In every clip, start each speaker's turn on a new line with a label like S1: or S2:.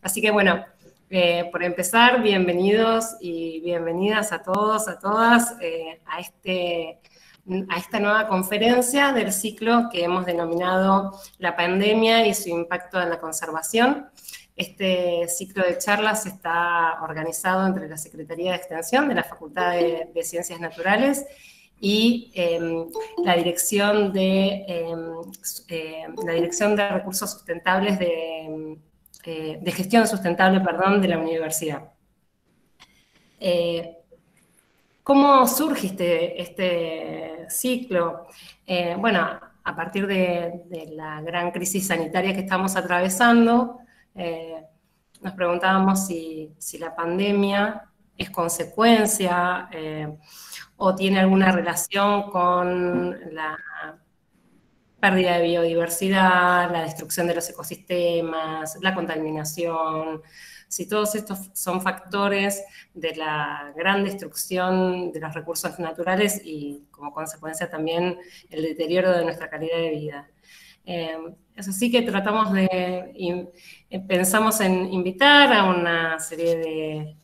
S1: Así que bueno, por empezar, bienvenidos y bienvenidas a todos, a todas, a esta nueva conferencia del ciclo que hemos denominado La pandemia y su impacto en la conservación. Este ciclo de charlas está organizado entre la Secretaría de Extensión de la Facultad de Ciencias Naturales y la Dirección de Recursos Sustentables de Gestión Sustentable, perdón, de la universidad. ¿Cómo surge este ciclo? Bueno, a partir de la gran crisis sanitaria que estamos atravesando, nos preguntábamos si la pandemia es consecuencia o tiene alguna relación con la pérdida de biodiversidad, la destrucción de los ecosistemas, la contaminación, si todos estos son factores de la gran destrucción de los recursos naturales y como consecuencia también el deterioro de nuestra calidad de vida. Es así que pensamos en invitar a una serie de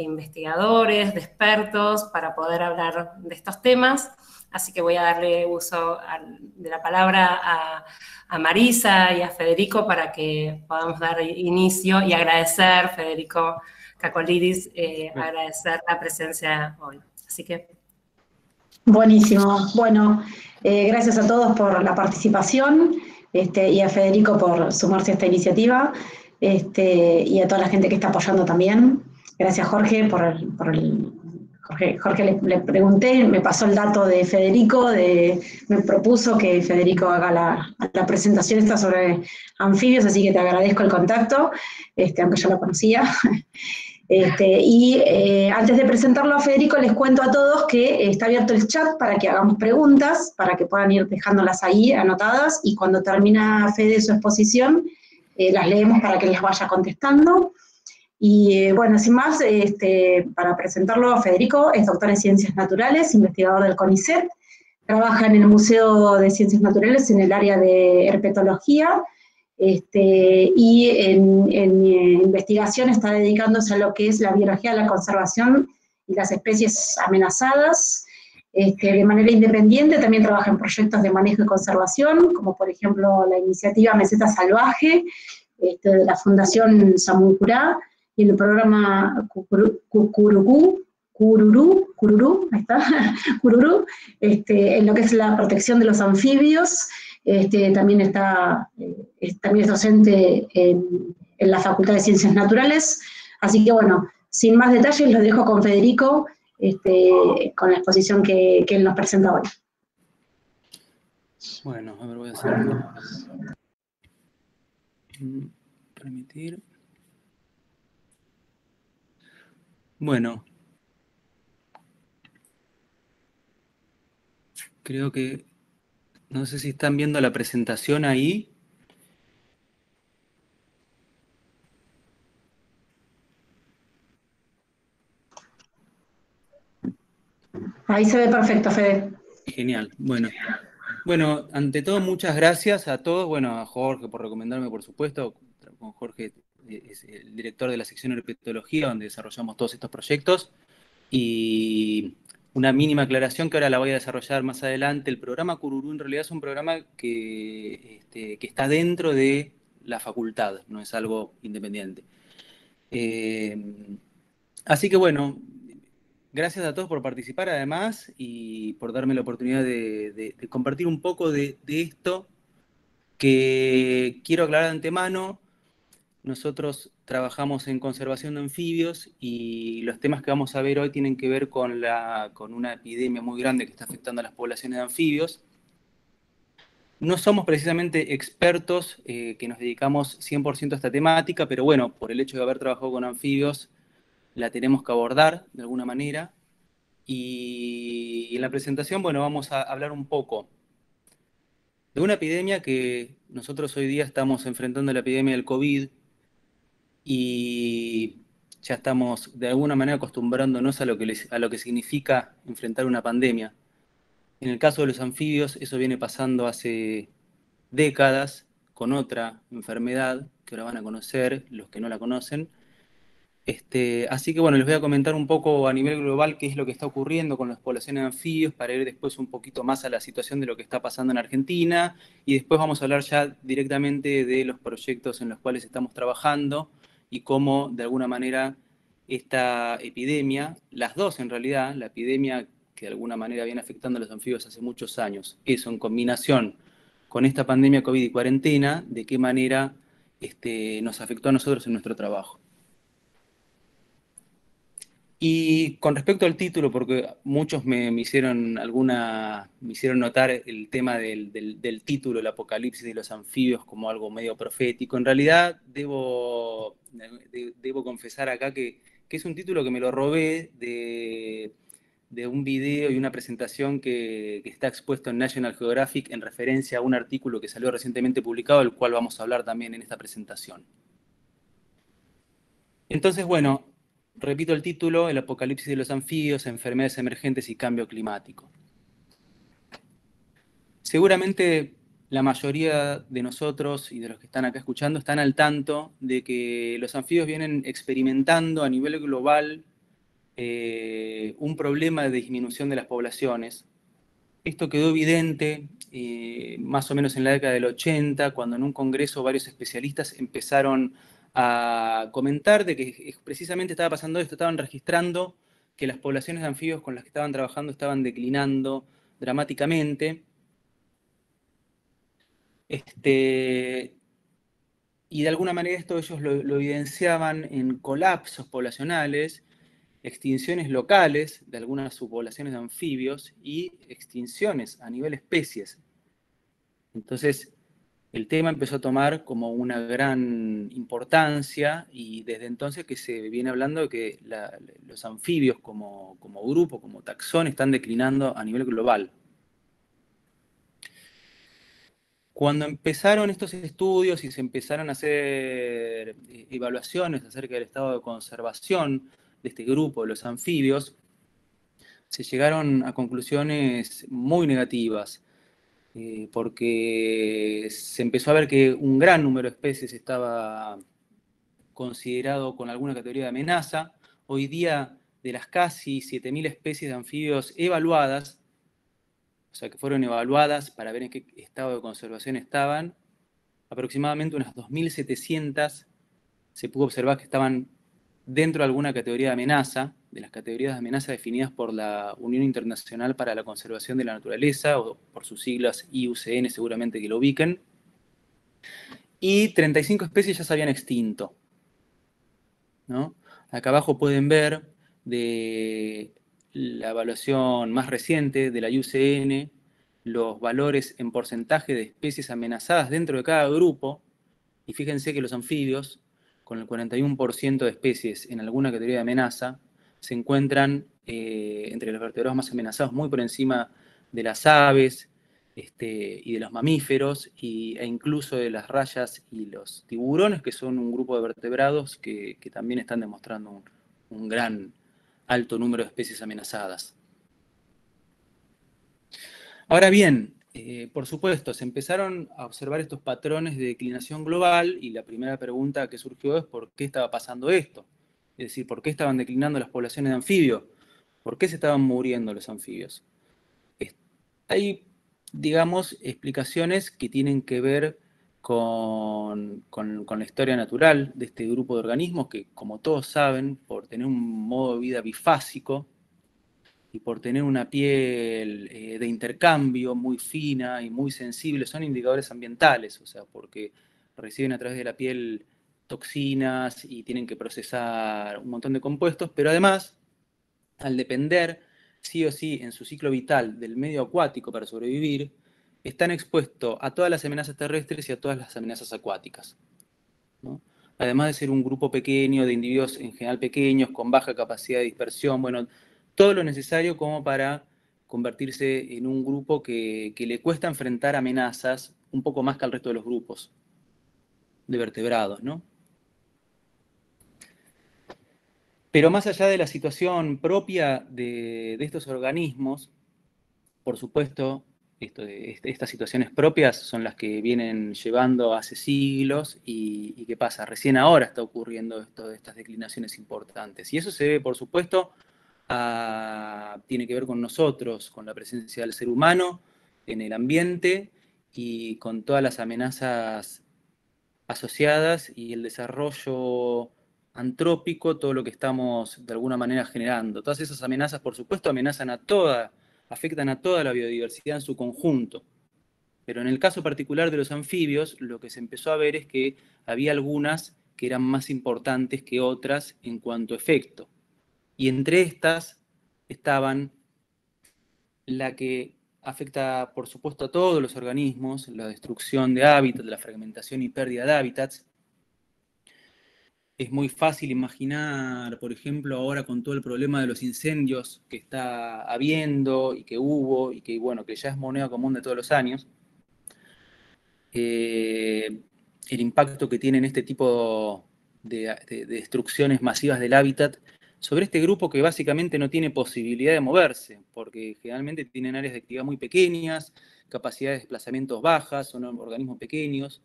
S1: investigadores, de expertos, para poder hablar de estos temas. Así que voy a darle uso de la palabra a Marisa y a Federico para que podamos dar inicio y agradecer, Federico Cacolidis, agradecer la presencia hoy. Así que...
S2: Buenísimo. Bueno, gracias a todos por la participación y a Federico por sumarse a esta iniciativa y a toda la gente que está apoyando también. Gracias, Jorge, Jorge le pregunté, me pasó el dato de Federico, me propuso que Federico haga la presentación esta sobre anfibios, así que te agradezco el contacto, aunque yo lo conocía. Antes de presentarlo a Federico, les cuento a todos que está abierto el chat para que hagamos preguntas, para que puedan ir dejándolas ahí anotadas, y cuando termina Fede su exposición, las leemos para que les vaya contestando. Y bueno, sin más, para presentarlo, Federico es doctor en Ciencias Naturales, investigador del CONICET, trabaja en el Museo de Ciencias Naturales en el área de herpetología, y en investigación está dedicándose a lo que es la biología de la conservación y las especies amenazadas. De manera independiente también trabaja en proyectos de manejo y conservación, como por ejemplo la iniciativa Meseta Salvaje, de la Fundación Samuncurá, y el programa Cururú, ahí está, Cururú, en lo que es la protección de los anfibios. También es docente en la Facultad de Ciencias Naturales. Así que bueno, sin más detalles, lo dejo con Federico, con la exposición que él nos presenta hoy.
S3: Bueno, a ver, voy a hacer permitir. Bueno, creo que, no sé si están viendo la presentación ahí.
S2: Ahí se ve perfecto, Fede.
S3: Genial, bueno, ante todo, muchas gracias a todos, bueno, a Jorge por recomendarme, por supuesto. Con Jorge es el director de la sección de herpetología, donde desarrollamos todos estos proyectos. Y una mínima aclaración que ahora la voy a desarrollar más adelante. El programa Cururú en realidad es un programa que está dentro de la facultad, no es algo independiente. Así que bueno, gracias a todos por participar además y por darme la oportunidad de compartir un poco de esto que quiero aclarar de antemano. Nosotros trabajamos en conservación de anfibios y los temas que vamos a ver hoy tienen que ver con una epidemia muy grande que está afectando a las poblaciones de anfibios. No somos precisamente expertos que nos dedicamos 100% a esta temática, pero bueno, por el hecho de haber trabajado con anfibios, la tenemos que abordar de alguna manera. Y en la presentación, bueno, vamos a hablar un poco de una epidemia que nosotros hoy día estamos enfrentando, la epidemia del COVID, y ya estamos de alguna manera acostumbrándonos a lo que significa enfrentar una pandemia. En el caso de los anfibios, eso viene pasando hace décadas con otra enfermedad que ahora van a conocer, los que no la conocen. Así que bueno, les voy a comentar un poco a nivel global qué es lo que está ocurriendo con las poblaciones de anfibios, para ir después un poquito más a la situación de lo que está pasando en Argentina, y después vamos a hablar ya directamente de los proyectos en los cuales estamos trabajando y cómo de alguna manera esta epidemia, las dos en realidad, la epidemia que de alguna manera viene afectando a los anfibios hace muchos años, eso en combinación con esta pandemia COVID y cuarentena, de qué manera nos afectó a nosotros en nuestro trabajo. Y con respecto al título, porque muchos me hicieron me hicieron notar el tema del título, el apocalipsis de los anfibios, como algo medio profético. En realidad, debo confesar acá que es un título que me lo robé de un video y una presentación que está expuesto en National Geographic en referencia a un artículo que salió recientemente publicado, del cual vamos a hablar también en esta presentación. Entonces, bueno, repito el título: el apocalipsis de los anfibios, enfermedades emergentes y cambio climático. Seguramente la mayoría de nosotros y de los que están acá escuchando están al tanto de que los anfibios vienen experimentando a nivel global un problema de disminución de las poblaciones. Esto quedó evidente más o menos en la década del 80, cuando en un congreso varios especialistas empezaron a comentar de que precisamente estaba pasando esto, estaban registrando que las poblaciones de anfibios con las que estaban trabajando estaban declinando dramáticamente. Y de alguna manera esto ellos lo evidenciaban en colapsos poblacionales, extinciones locales de algunas subpoblaciones de anfibios y extinciones a nivel especies. Entonces, el tema empezó a tomar como una gran importancia, y desde entonces que se viene hablando de que los anfibios como grupo, como taxón, están declinando a nivel global. Cuando empezaron estos estudios y se empezaron a hacer evaluaciones acerca del estado de conservación de este grupo de los anfibios, se llegaron a conclusiones muy negativas. Porque se empezó a ver que un gran número de especies estaba considerado con alguna categoría de amenaza. Hoy día, de las casi 7.000 especies de anfibios evaluadas, o sea, que fueron evaluadas para ver en qué estado de conservación estaban, aproximadamente unas 2.700 se pudo observar que estaban dentro de alguna categoría de amenaza, de las categorías de amenaza definidas por la Unión Internacional para la Conservación de la Naturaleza, o por sus siglas IUCN, seguramente que lo ubiquen, y 35 especies ya se habían extinto, ¿no? Acá abajo pueden ver de la evaluación más reciente de la IUCN los valores en porcentaje de especies amenazadas dentro de cada grupo, y fíjense que los anfibios, con el 41% de especies en alguna categoría de amenaza, se encuentran entre los vertebrados más amenazados, muy por encima de las aves y de los mamíferos, e incluso de las rayas y los tiburones, que son un grupo de vertebrados que también están demostrando un gran alto número de especies amenazadas. Ahora bien, por supuesto, se empezaron a observar estos patrones de declinación global, y la primera pregunta que surgió es ¿por qué estaba pasando esto? Es decir, ¿por qué estaban declinando las poblaciones de anfibios? ¿Por qué se estaban muriendo los anfibios? Hay, digamos, explicaciones que tienen que ver con la historia natural de este grupo de organismos que, como todos saben, por tener un modo de vida bifásico, y por tener una piel de intercambio muy fina y muy sensible, son indicadores ambientales, o sea, porque reciben a través de la piel toxinas y tienen que procesar un montón de compuestos, pero además, al depender sí o sí en su ciclo vital del medio acuático para sobrevivir, están expuestos a todas las amenazas terrestres y a todas las amenazas acuáticas, ¿no? Además de ser un grupo pequeño de individuos en general pequeños, con baja capacidad de dispersión, bueno, todo lo necesario como para convertirse en un grupo que le cuesta enfrentar amenazas un poco más que al resto de los grupos de vertebrados, ¿no? Pero más allá de la situación propia de estos organismos, por supuesto, Estas situaciones propias son las que vienen llevando hace siglos y ¿qué pasa? Recién ahora está ocurriendo esto de estas declinaciones importantes. Y eso se debe, por supuesto, tiene que ver con nosotros, con la presencia del ser humano en el ambiente y con todas las amenazas asociadas y el desarrollo antrópico, todo lo que estamos de alguna manera generando. Todas esas amenazas, por supuesto, afectan a toda la biodiversidad en su conjunto. Pero en el caso particular de los anfibios, lo que se empezó a ver es que había algunas que eran más importantes que otras en cuanto a efecto. Y entre estas estaban la que afecta, por supuesto, a todos los organismos, la destrucción de hábitats, la fragmentación y pérdida de hábitats. Es muy fácil imaginar, por ejemplo, ahora con todo el problema de los incendios que está habiendo y que hubo y que, bueno, que ya es moneda común de todos los años, el impacto que tienen este tipo de destrucciones masivas del hábitat sobre este grupo que básicamente no tiene posibilidad de moverse, porque generalmente tienen áreas de actividad muy pequeñas, capacidades de desplazamientos bajas, son organismos pequeños.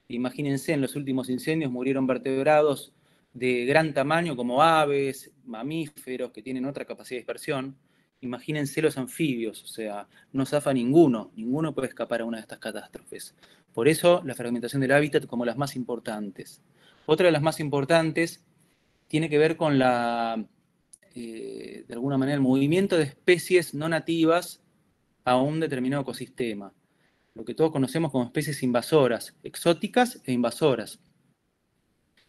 S3: Imagínense, en los últimos incendios murieron vertebrados de gran tamaño como aves, mamíferos que tienen otra capacidad de dispersión. Imagínense los anfibios, o sea, no zafa ninguno puede escapar a una de estas catástrofes. Por eso la fragmentación del hábitat como las más importantes. Otra de las más importantes tiene que ver con de alguna manera, el movimiento de especies no nativas a un determinado ecosistema. Lo que todos conocemos como especies invasoras, exóticas e invasoras.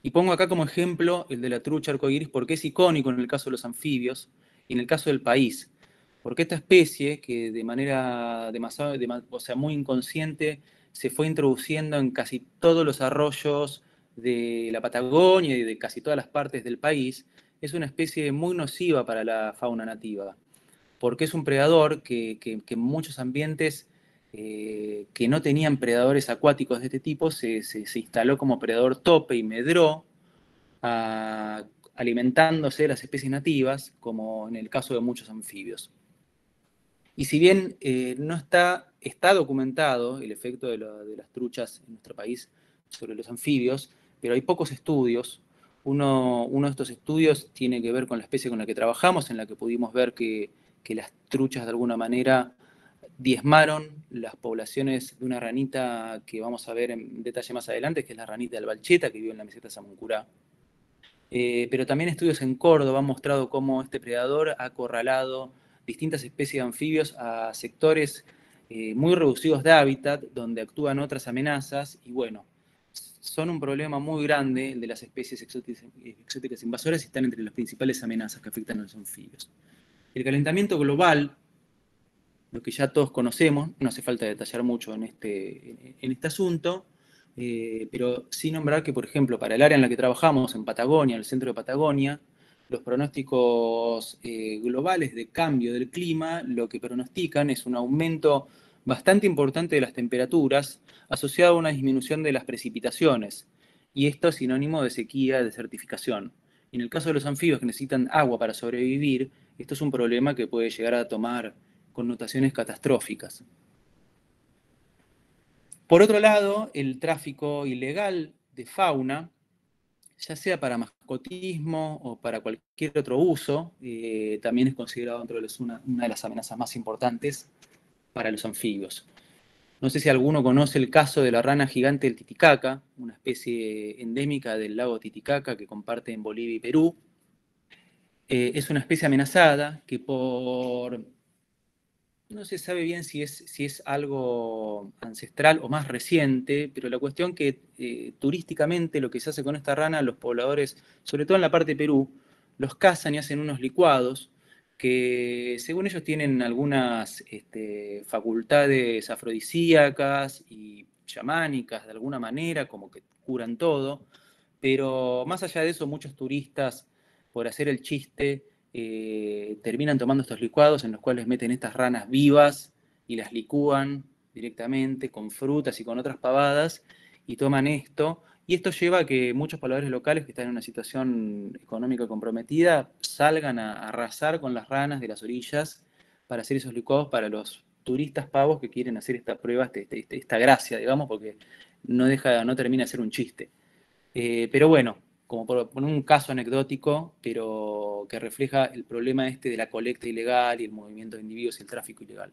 S3: Y pongo acá como ejemplo el de la trucha arcoíris porque es icónico en el caso de los anfibios y en el caso del país. Porque esta especie, que de manera muy inconsciente, se fue introduciendo en casi todos los arroyos de la Patagonia y de casi todas las partes del país, es una especie muy nociva para la fauna nativa, porque es un predador que en muchos ambientes que no tenían predadores acuáticos de este tipo se instaló como predador tope y medró, alimentándose de las especies nativas, como en el caso de muchos anfibios. Y si bien no está documentado el efecto de las truchas en nuestro país sobre los anfibios, pero hay pocos estudios. Uno de estos estudios tiene que ver con la especie con la que trabajamos, en la que pudimos ver que las truchas de alguna manera diezmaron las poblaciones de una ranita que vamos a ver en detalle más adelante, que es la ranita del Balcheta, que vive en la meseta Samuncurá. Pero también estudios en Córdoba han mostrado cómo este predador ha acorralado distintas especies de anfibios a sectores muy reducidos de hábitat, donde actúan otras amenazas, y bueno, son un problema muy grande el de las especies exóticas invasoras y están entre las principales amenazas que afectan a los anfibios. El calentamiento global, lo que ya todos conocemos, no hace falta detallar mucho en este asunto, pero sí nombrar que, por ejemplo, para el área en la que trabajamos, en Patagonia, en el centro de Patagonia, los pronósticos globales de cambio del clima lo que pronostican es un aumento bastante importante de las temperaturas asociado a una disminución de las precipitaciones, y esto es sinónimo de sequía, de desertificación. En el caso de los anfibios que necesitan agua para sobrevivir, esto es un problema que puede llegar a tomar connotaciones catastróficas. Por otro lado, el tráfico ilegal de fauna, ya sea para mascotismo o para cualquier otro uso, también es considerado dentro de una de las amenazas más importantes para los anfibios. No sé si alguno conoce el caso de la rana gigante del Titicaca, una especie endémica del lago Titicaca que comparte en Bolivia y Perú. Es una especie amenazada que no se sabe bien si es algo ancestral o más reciente, pero la cuestión que turísticamente lo que se hace con esta rana, los pobladores, sobre todo en la parte de Perú, los cazan y hacen unos licuados que según ellos tienen algunas facultades afrodisíacas y chamánicas de alguna manera, como que curan todo, pero más allá de eso muchos turistas, por hacer el chiste, terminan tomando estos licuados en los cuales meten estas ranas vivas y las licúan directamente con frutas y con otras pavadas y toman esto. Y esto lleva a que muchos pobladores locales que están en una situación económica comprometida salgan a arrasar con las ranas de las orillas para hacer esos licuados para los turistas pavos que quieren hacer esta prueba, esta gracia, digamos, porque no termina de ser un chiste. Pero bueno, como por poner un caso anecdótico, pero que refleja el problema de la colecta ilegal y el movimiento de individuos y el tráfico ilegal.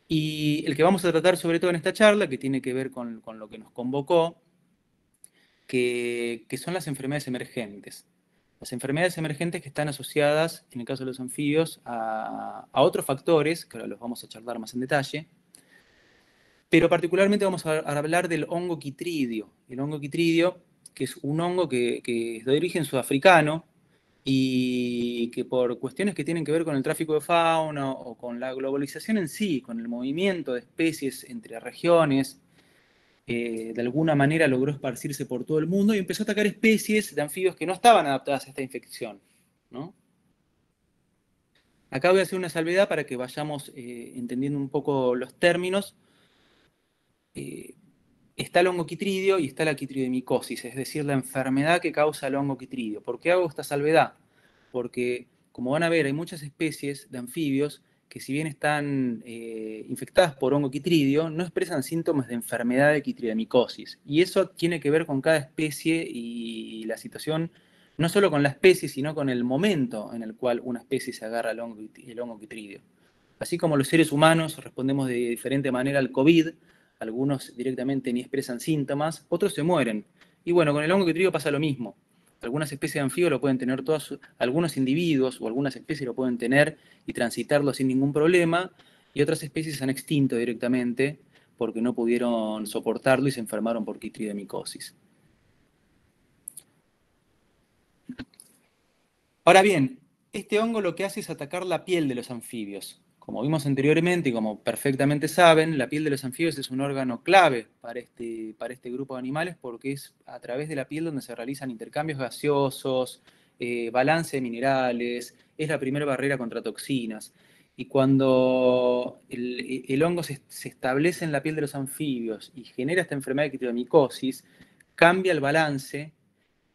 S3: Y el que vamos a tratar sobre todo en esta charla, que tiene que ver con lo que nos convocó, que son las enfermedades emergentes. Las enfermedades emergentes que están asociadas, en el caso de los anfibios, a otros factores, que ahora los vamos a charlar más en detalle, pero particularmente vamos a hablar del hongo quitridio. El hongo quitridio, que es un hongo que es de origen sudafricano y que por cuestiones que tienen que ver con el tráfico de fauna o con la globalización en sí, con el movimiento de especies entre regiones, de alguna manera logró esparcirse por todo el mundo y empezó a atacar especies de anfibios que no estaban adaptadas a esta infección, ¿no? Acá voy a hacer una salvedad para que vayamos entendiendo un poco los términos. Está el hongo quitridio y está la quitridiomicosis, es decir, la enfermedad que causa el hongo quitridio. ¿Por qué hago esta salvedad? Porque, como van a ver, hay muchas especies de anfibios que, si bien están infectadas por hongo quitridio, no expresan síntomas de enfermedad de quitridiomicosis. Y eso tiene que ver con cada especie y la situación, no solo con la especie, sino con el momento en el cual una especie se agarra el hongo quitridio. Así como los seres humanos respondemos de diferente manera al COVID, algunos directamente ni expresan síntomas, otros se mueren. Y bueno, con el hongo quitridio pasa lo mismo. Algunas especies de anfibios lo pueden tener algunos individuos o algunas especies lo pueden tener y transitarlo sin ningún problema, y otras especies se han extinto directamente porque no pudieron soportarlo y se enfermaron por quitridiomicosis. Ahora bien, este hongo lo que hace es atacar la piel de los anfibios. Como vimos anteriormente y como perfectamente saben, la piel de los anfibios es un órgano clave para este grupo de animales porque es a través de la piel donde se realizan intercambios gaseosos, balance de minerales, es la primera barrera contra toxinas. Y cuando el hongo se establece en la piel de los anfibios y genera esta enfermedad de quitridiomicosis, cambia el balance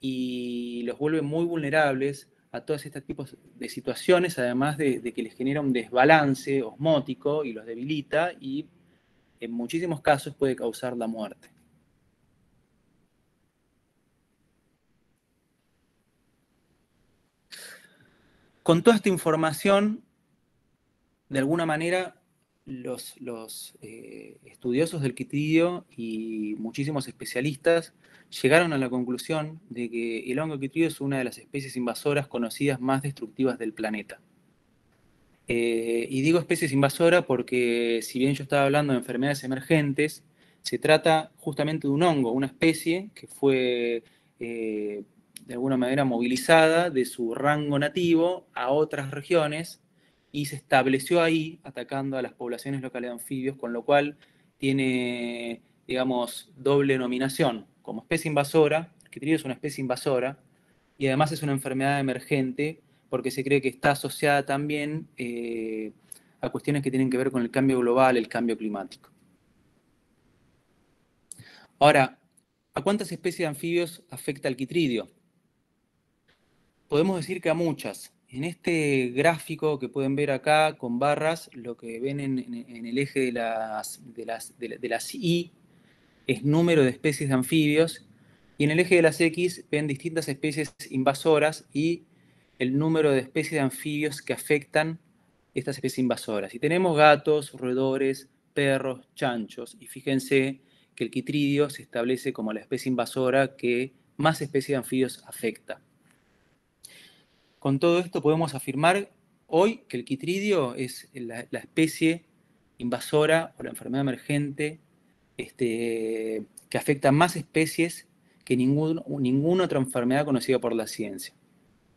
S3: y los vuelve muy vulnerables a todos estos tipos de situaciones, además de que les genera un desbalance osmótico y los debilita y en muchísimos casos puede causar la muerte. Con toda esta información, de alguna manera, los estudiosos del quitridio y muchísimos especialistas llegaron a la conclusión de que el hongo quitridio es una de las especies invasoras conocidas más destructivas del planeta. Y digo especies invasoras porque, si bien yo estaba hablando de enfermedades emergentes, se trata justamente de un hongo, una especie que fue de alguna manera movilizada de su rango nativo a otras regiones y se estableció ahí atacando a las poblaciones locales de anfibios, con lo cual tiene, digamos, doble denominación. Como especie invasora, el quitridio es una especie invasora y además es una enfermedad emergente porque se cree que está asociada también a cuestiones que tienen que ver con el cambio global, el cambio climático. Ahora, ¿a cuántas especies de anfibios afecta el quitridio? Podemos decir que a muchas. En este gráfico que pueden ver acá con barras, lo que ven en el eje de las Y es número de especies de anfibios, y en el eje de las X ven distintas especies invasoras y el número de especies de anfibios que afectan estas especies invasoras. Y tenemos gatos, roedores, perros, chanchos, y fíjense que el quitridio se establece como la especie invasora que más especies de anfibios afecta. Con todo esto podemos afirmar hoy que el quitridio es la especie invasora o la enfermedad emergente que afecta más especies que ninguna otra enfermedad conocida por la ciencia.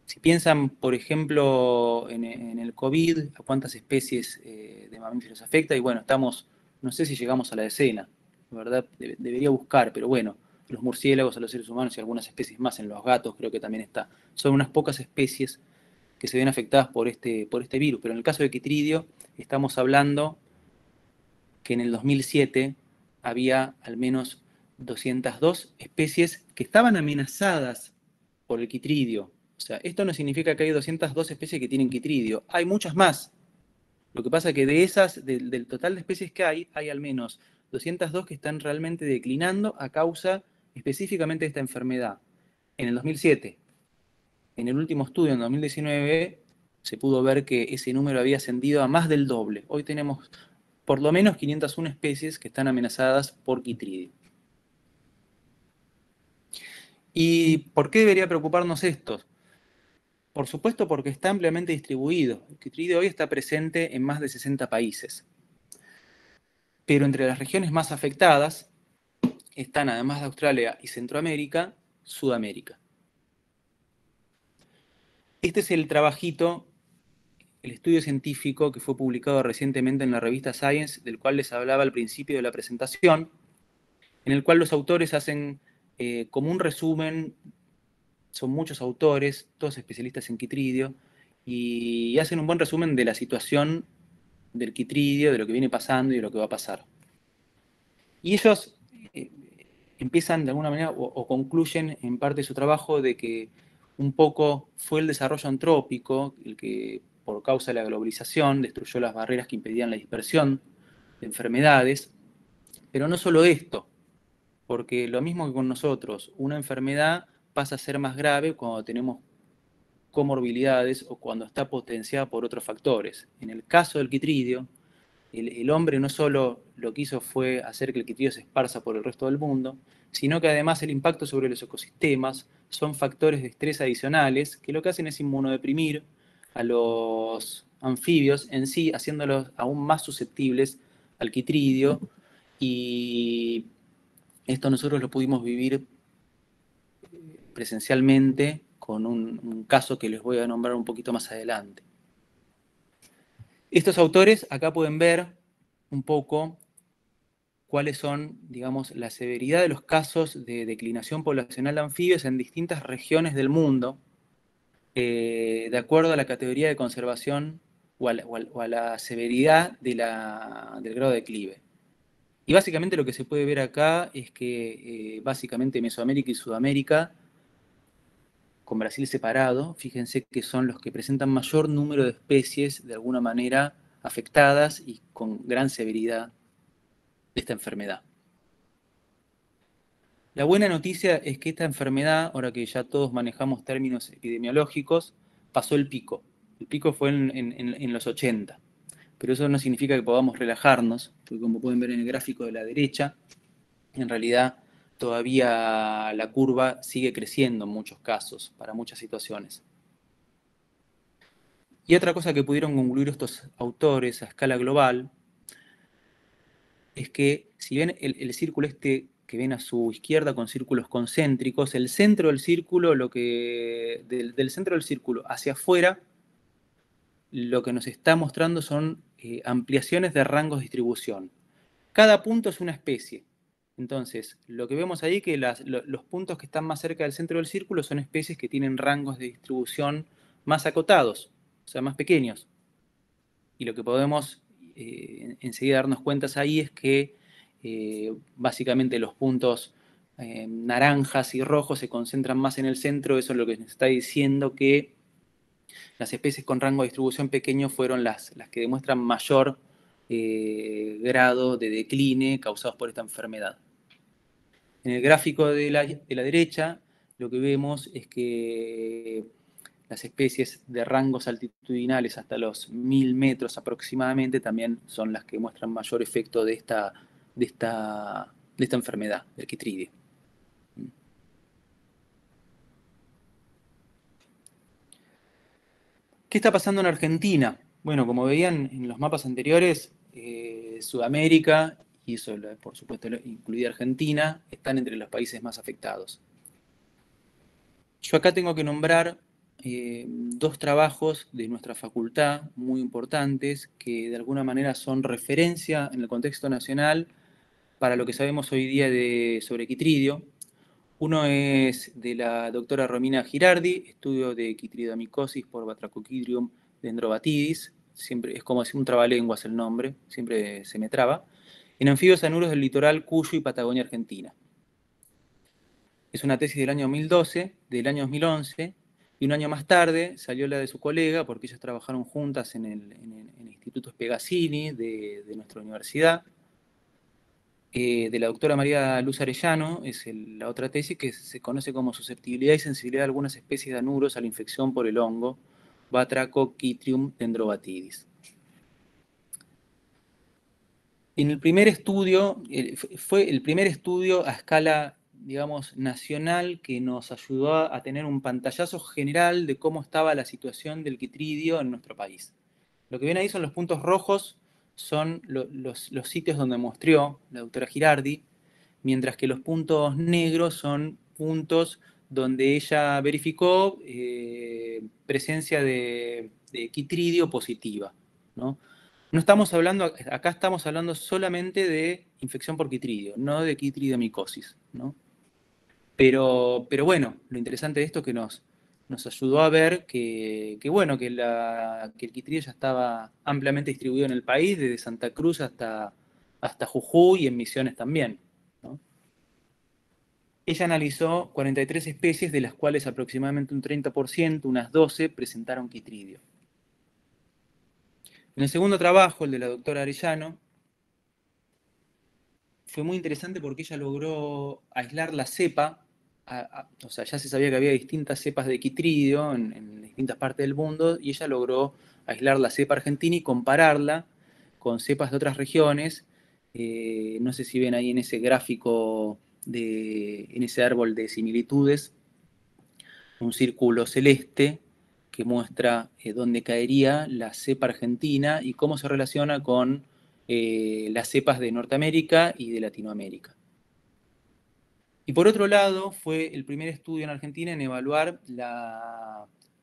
S3: Si piensan, por ejemplo, en el COVID, a cuántas especies de mamíferos afecta, y bueno, estamos, no sé si llegamos a la decena, la verdad debería buscar, pero bueno, los murciélagos, a los seres humanos y algunas especies más, en los gatos creo que también está. Son unas pocas especies que se ven afectadas por este virus, pero en el caso de quitridio estamos hablando que en el 2007 había al menos 202 especies que estaban amenazadas por el quitridio. O sea, esto no significa que hay 202 especies que tienen quitridio. Hay muchas más, Lo que pasa es que de esas, del total de especies que hay al menos 202 que están realmente declinando a causa específicamente de esta enfermedad. En el 2007, en el último estudio, en 2019, se pudo ver que ese número había ascendido a más del doble. Hoy tenemos por lo menos 501 especies que están amenazadas por Chytridium. ¿Y por qué debería preocuparnos esto? Por supuesto porque está ampliamente distribuido. El Chytridium hoy está presente en más de 60 países. Pero entre las regiones más afectadas están, además de Australia y Centroamérica, Sudamérica. Este es el trabajito, el estudio científico que fue publicado recientemente en la revista Science, del cual les hablaba al principio de la presentación, en el cual los autores hacen como un resumen, son muchos autores, todos especialistas en Chytridium, y hacen un buen resumen de la situación del Chytridium, de lo que viene pasando y de lo que va a pasar. Y ellos empiezan de alguna manera o concluyen en parte de su trabajo de que un poco fue el desarrollo antrópico el que por causa de la globalización destruyó las barreras que impedían la dispersión de enfermedades, pero no solo esto, porque lo mismo que con nosotros, una enfermedad pasa a ser más grave cuando tenemos comorbilidades o cuando está potenciada por otros factores. En el caso del Chytridium, el hombre no solo lo que hizo fue hacer que el Chytridium se esparza por el resto del mundo, sino que además el impacto sobre los ecosistemas son factores de estrés adicionales que lo que hacen es inmunodeprimir a los anfibios en sí, haciéndolos aún más susceptibles al Chytridium, y esto nosotros lo pudimos vivir presencialmente con un caso que les voy a nombrar un poquito más adelante. Estos autores acá pueden ver un poco cuáles son, digamos, la severidad de los casos de declinación poblacional de anfibios en distintas regiones del mundo, de acuerdo a la categoría de conservación o a la severidad del grado de declive. Y básicamente lo que se puede ver acá es que básicamente Mesoamérica y Sudamérica, con Brasil separado, fíjense que son los que presentan mayor número de especies de alguna manera afectadas y con gran severidad de esta enfermedad. La buena noticia es que esta enfermedad, ahora que ya todos manejamos términos epidemiológicos, pasó el pico. El pico fue en los 80, pero eso no significa que podamos relajarnos, porque como pueden ver en el gráfico de la derecha, en realidad todavía la curva sigue creciendo en muchos casos, para muchas situaciones. Y otra cosa que pudieron concluir estos autores a escala global es que si bien el círculo este que ven a su izquierda con círculos concéntricos, el centro del círculo, del centro del círculo hacia afuera, lo que nos está mostrando son ampliaciones de rangos de distribución. Cada punto es una especie. Entonces, lo que vemos ahí es que los puntos que están más cerca del centro del círculo son especies que tienen rangos de distribución más acotados, o sea, más pequeños. Y lo que podemos enseguida darnos cuenta ahí es que básicamente los puntos naranjas y rojos se concentran más en el centro. Eso es lo que nos está diciendo que las especies con rango de distribución pequeño fueron las que demuestran mayor grado de decline causados por esta enfermedad. En el gráfico de la derecha lo que vemos es que las especies de rangos altitudinales hasta los 1000 metros aproximadamente también son las que muestran mayor efecto de esta enfermedad, del Chytridium. ¿Qué está pasando en Argentina? Bueno, como veían en los mapas anteriores, Sudamérica, y eso por supuesto incluida Argentina, están entre los países más afectados. Yo acá tengo que nombrar dos trabajos de nuestra facultad muy importantes que de alguna manera son referencia en el contexto nacional para lo que sabemos hoy día sobre Chytridium. Uno es de la doctora Romina Girardi, estudio de Chytridiomycosis por Batrachochytrium dendrobatidis, siempre es como un trabalenguas el nombre, siempre se me traba, en anfibios anuros del litoral Cuyo y Patagonia Argentina. Es una tesis del año 2012, del año 2011, y un año más tarde salió la de su colega, porque ellas trabajaron juntas en el Instituto Spegazzini, de nuestra universidad, de la doctora María Luz Arellano, es la otra tesis que se conoce como susceptibilidad y sensibilidad de algunas especies de anuros a la infección por el hongo Batrachochytrium dendrobatidis. En el primer estudio, fue el primer estudio a escala, digamos, nacional que nos ayudó a tener un pantallazo general de cómo estaba la situación del quitridio en nuestro país. Lo que ven ahí son los puntos rojos, son los sitios donde mostró la doctora Girardi, mientras que los puntos negros son puntos donde ella verificó presencia de quitridio positiva, ¿no? No estamos hablando, acá estamos hablando solamente de infección por quitridio, no de quitridiomicosis, ¿no? Pero bueno, lo interesante de esto es que nos ayudó a ver bueno, que el quitridio ya estaba ampliamente distribuido en el país, desde Santa Cruz hasta Jujuy y en Misiones también, ¿no? Ella analizó 43 especies, de las cuales aproximadamente un 30%, unas 12, presentaron quitridio. En el segundo trabajo, el de la doctora Arellano, fue muy interesante porque ella logró aislar la cepa, o sea, ya se sabía que había distintas cepas de quitridio en distintas partes del mundo, y ella logró aislar la cepa argentina y compararla con cepas de otras regiones. No sé si ven ahí en ese gráfico, en ese árbol de similitudes, un círculo celeste que muestra dónde caería la cepa argentina y cómo se relaciona con las cepas de Norteamérica y de Latinoamérica. Y por otro lado, fue el primer estudio en Argentina en evaluar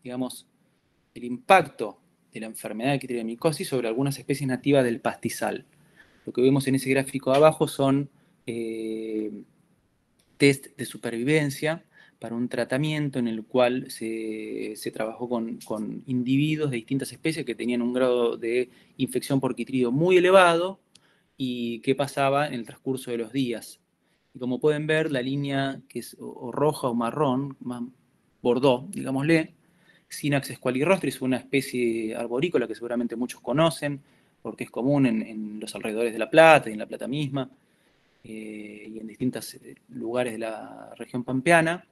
S3: digamos, el impacto de la enfermedad de quitridiomicosis sobre algunas especies nativas del pastizal. Lo que vemos en ese gráfico de abajo son test de supervivencia para un tratamiento en el cual se trabajó con individuos de distintas especies que tenían un grado de infección por quitridio muy elevado y qué pasaba en el transcurso de los días. Y como pueden ver, la línea que es o roja o marrón, más bordó, digámosle, Synax squalirostris, una especie arborícola que seguramente muchos conocen, porque es común en los alrededores de La Plata y en La Plata misma, y en distintos lugares de la región pampeana.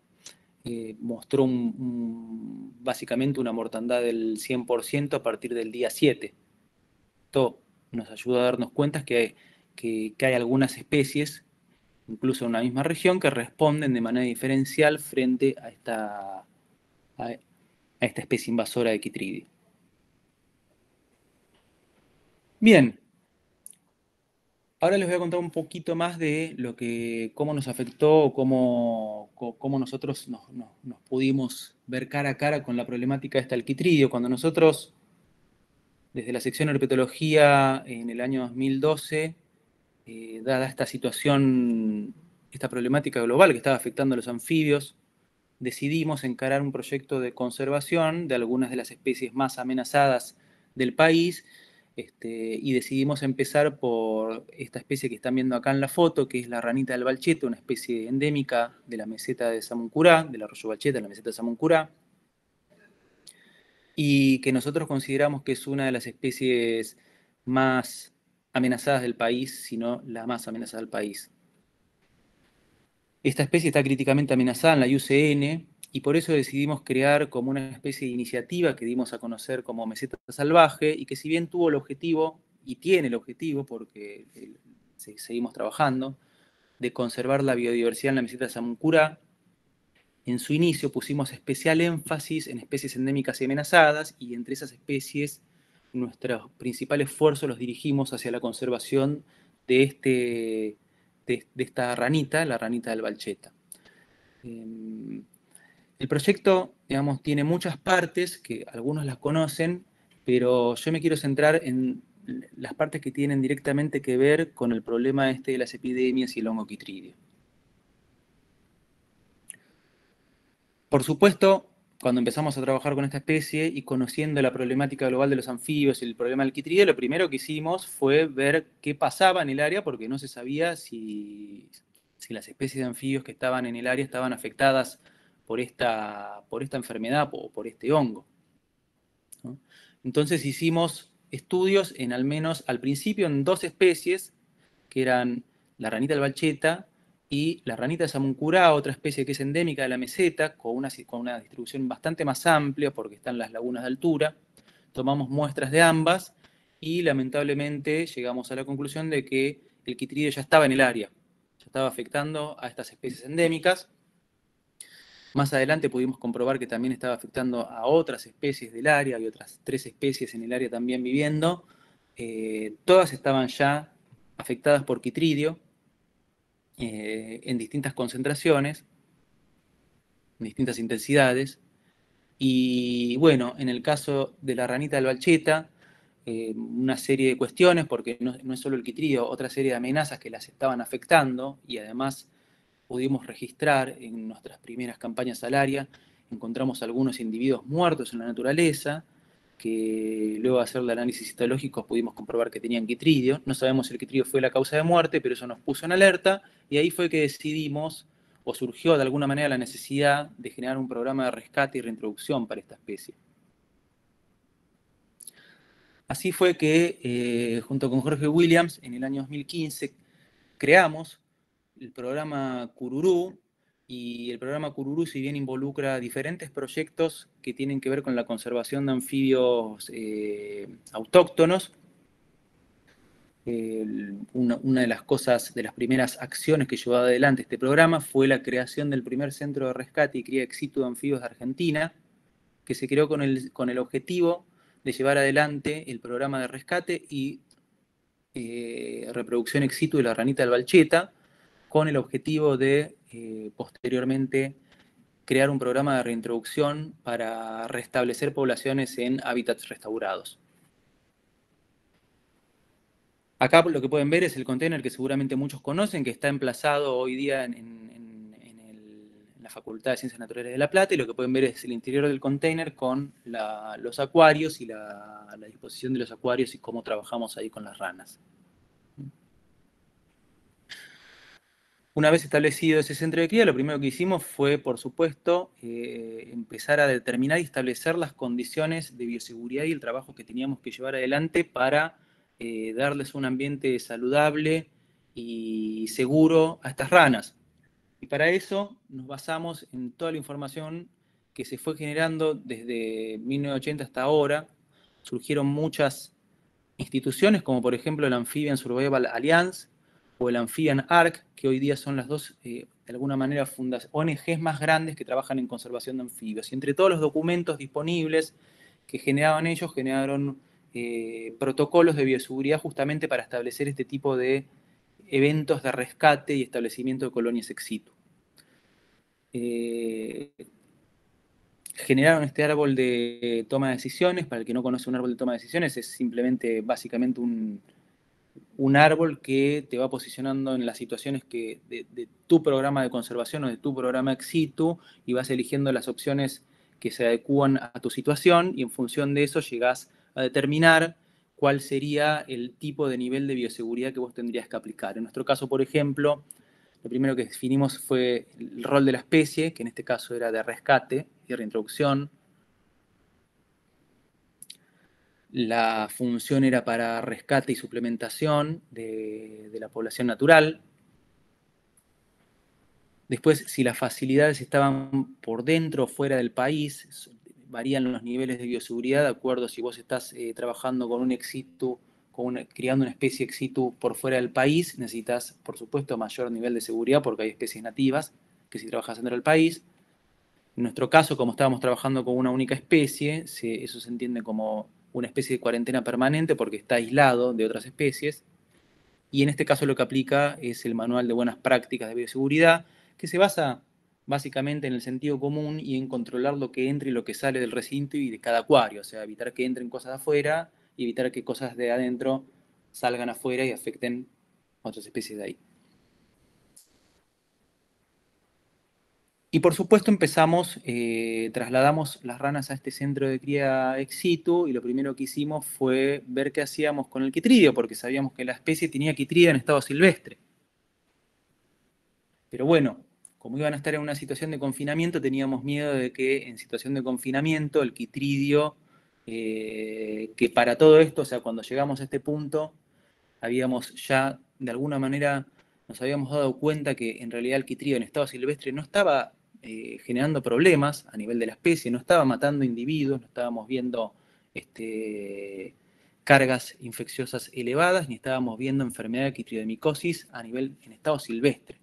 S3: Mostró básicamente una mortandad del 100% a partir del día 7. Esto nos ayuda a darnos cuenta que hay algunas especies, incluso en una misma región, que responden de manera diferencial frente a esta especie invasora de quitridio. Bien, ahora les voy a contar un poquito más de cómo nos afectó, cómo nosotros nos pudimos ver cara a cara con la problemática del quitridio. Cuando nosotros, desde la sección de herpetología en el año 2012, dada esta situación, esta problemática global que estaba afectando a los anfibios, decidimos encarar un proyecto de conservación de algunas de las especies más amenazadas del país, y decidimos empezar por esta especie que están viendo acá en la foto, que es la ranita del Balchete, una especie endémica de la meseta de Samuncurá, del arroyo Balchete, la meseta de Samuncurá, y que nosotros consideramos que es una de las especies más amenazadas del país, si no la más amenazada del país. Esta especie está críticamente amenazada en la IUCN y por eso decidimos crear como una especie de iniciativa que dimos a conocer como Meseta Salvaje, y que si bien tuvo el objetivo, y tiene el objetivo porque seguimos trabajando, de conservar la biodiversidad en la meseta de Samuncurá, en su inicio pusimos especial énfasis en especies endémicas y amenazadas, y entre esas especies nuestro principal esfuerzo los dirigimos hacia la conservación de esta ranita, la ranita del Balcheta. El proyecto, digamos, tiene muchas partes, que algunos las conocen, pero yo me quiero centrar en las partes que tienen directamente que ver con el problema de las epidemias y el hongo quitridio. Por supuesto, cuando empezamos a trabajar con esta especie y conociendo la problemática global de los anfibios y el problema del quitridio, lo primero que hicimos fue ver qué pasaba en el área, porque no se sabía si las especies de anfibios que estaban en el área estaban afectadas por esta enfermedad o por este hongo, ¿no? Entonces hicimos estudios en al menos, al principio, en 2 especies, que eran la ranita albalcheta y la ranita de Samuncurá, otra especie que es endémica de la meseta, con una distribución bastante más amplia porque están las lagunas de altura. Tomamos muestras de ambas y lamentablemente llegamos a la conclusión de que el quitrídeo ya estaba en el área, ya estaba afectando a estas especies endémicas. Más adelante pudimos comprobar que también estaba afectando a otras especies del área, había otras 3 especies en el área también viviendo. Todas estaban ya afectadas por quitrídeo en distintas concentraciones, en distintas intensidades. Y bueno, en el caso de la ranita albalcheta, una serie de cuestiones, porque no es solo el quitrídeo, otra serie de amenazas que las estaban afectando, y además pudimos registrar en nuestras primeras campañas al área, encontramos algunos individuos muertos en la naturaleza, que luego de hacer el análisis histológico pudimos comprobar que tenían quitrídeo. No sabemos si el quitrídeo fue la causa de muerte, pero eso nos puso en alerta, y ahí fue que decidimos, o surgió de alguna manera la necesidad de generar un programa de rescate y reintroducción para esta especie. Así fue que, junto con Jorge Williams, en el año 2015, creamos el programa Cururú, y el programa Cururú, si bien involucra diferentes proyectos que tienen que ver con la conservación de anfibios autóctonos, una de las cosas, de las primeras acciones que llevó adelante este programa fue la creación del primer centro de rescate y cría ex situ de anfibios de Argentina, que se creó con el objetivo de llevar adelante el programa de rescate y reproducción ex situ de la ranita albalcheta, con el objetivo de posteriormente crear un programa de reintroducción para restablecer poblaciones en hábitats restaurados. Acá lo que pueden ver es el container que seguramente muchos conocen, que está emplazado hoy día en la Facultad de Ciencias Naturales de La Plata, y lo que pueden ver es el interior del container con los acuarios y la disposición de los acuarios y cómo trabajamos ahí con las ranas. Una vez establecido ese centro de cría, lo primero que hicimos fue, por supuesto, empezar a determinar y establecer las condiciones de bioseguridad y el trabajo que teníamos que llevar adelante para darles un ambiente saludable y seguro a estas ranas. Y para eso nos basamos en toda la información que se fue generando desde 1980 hasta ahora. Surgieron muchas instituciones, como por ejemplo la Amphibian Survival Alliance o el Amphibian Arc, que hoy día son las dos, de alguna manera, ONGs más grandes que trabajan en conservación de anfibios. Y entre todos los documentos disponibles que generaban ellos, generaron protocolos de bioseguridad justamente para establecer este tipo de eventos de rescate y establecimiento de colonias ex situ. Generaron este árbol de toma de decisiones. Para el que no conoce un árbol de toma de decisiones, es simplemente, básicamente, un árbol que te va posicionando en las situaciones de tu programa de conservación o de tu programa ex situ, y vas eligiendo las opciones que se adecúan a tu situación, y en función de eso llegás a determinar cuál sería el tipo de nivel de bioseguridad que vos tendrías que aplicar. En nuestro caso, por ejemplo, lo primero que definimos fue el rol de la especie, que en este caso era de rescate y reintroducción. La función era para rescate y suplementación de la población natural. Después, si las facilidades estaban por dentro o fuera del país, varían los niveles de bioseguridad de acuerdo a si vos estás trabajando con un ex situ, criando una especie ex situ por fuera del país. Necesitas, por supuesto, mayor nivel de seguridad porque hay especies nativas que si trabajas dentro del país. En nuestro caso, como estábamos trabajando con una única especie, eso se entiende como una especie de cuarentena permanente porque está aislado de otras especies. Y en este caso lo que aplica es el Manual de Buenas Prácticas de Bioseguridad, que se basa básicamente en el sentido común y en controlar lo que entra y lo que sale del recinto y de cada acuario. O sea, evitar que entren cosas de afuera y evitar que cosas de adentro salgan afuera y afecten a otras especies de ahí. Y por supuesto trasladamos las ranas a este centro de cría ex situ, y lo primero que hicimos fue ver qué hacíamos con el quitrídeo, porque sabíamos que la especie tenía quitrídeo en estado silvestre. Pero bueno, como iban a estar en una situación de confinamiento, teníamos miedo de que en situación de confinamiento el quitrídeo que para todo esto, o sea, cuando llegamos a este punto, habíamos ya, de alguna manera, nos habíamos dado cuenta que en realidad el quitrídeo en estado silvestre no estaba generando problemas a nivel de la especie, no estaba matando individuos, no estábamos viendo cargas infecciosas elevadas, ni estábamos viendo enfermedad de quitridiomicosis a nivel en estado silvestre.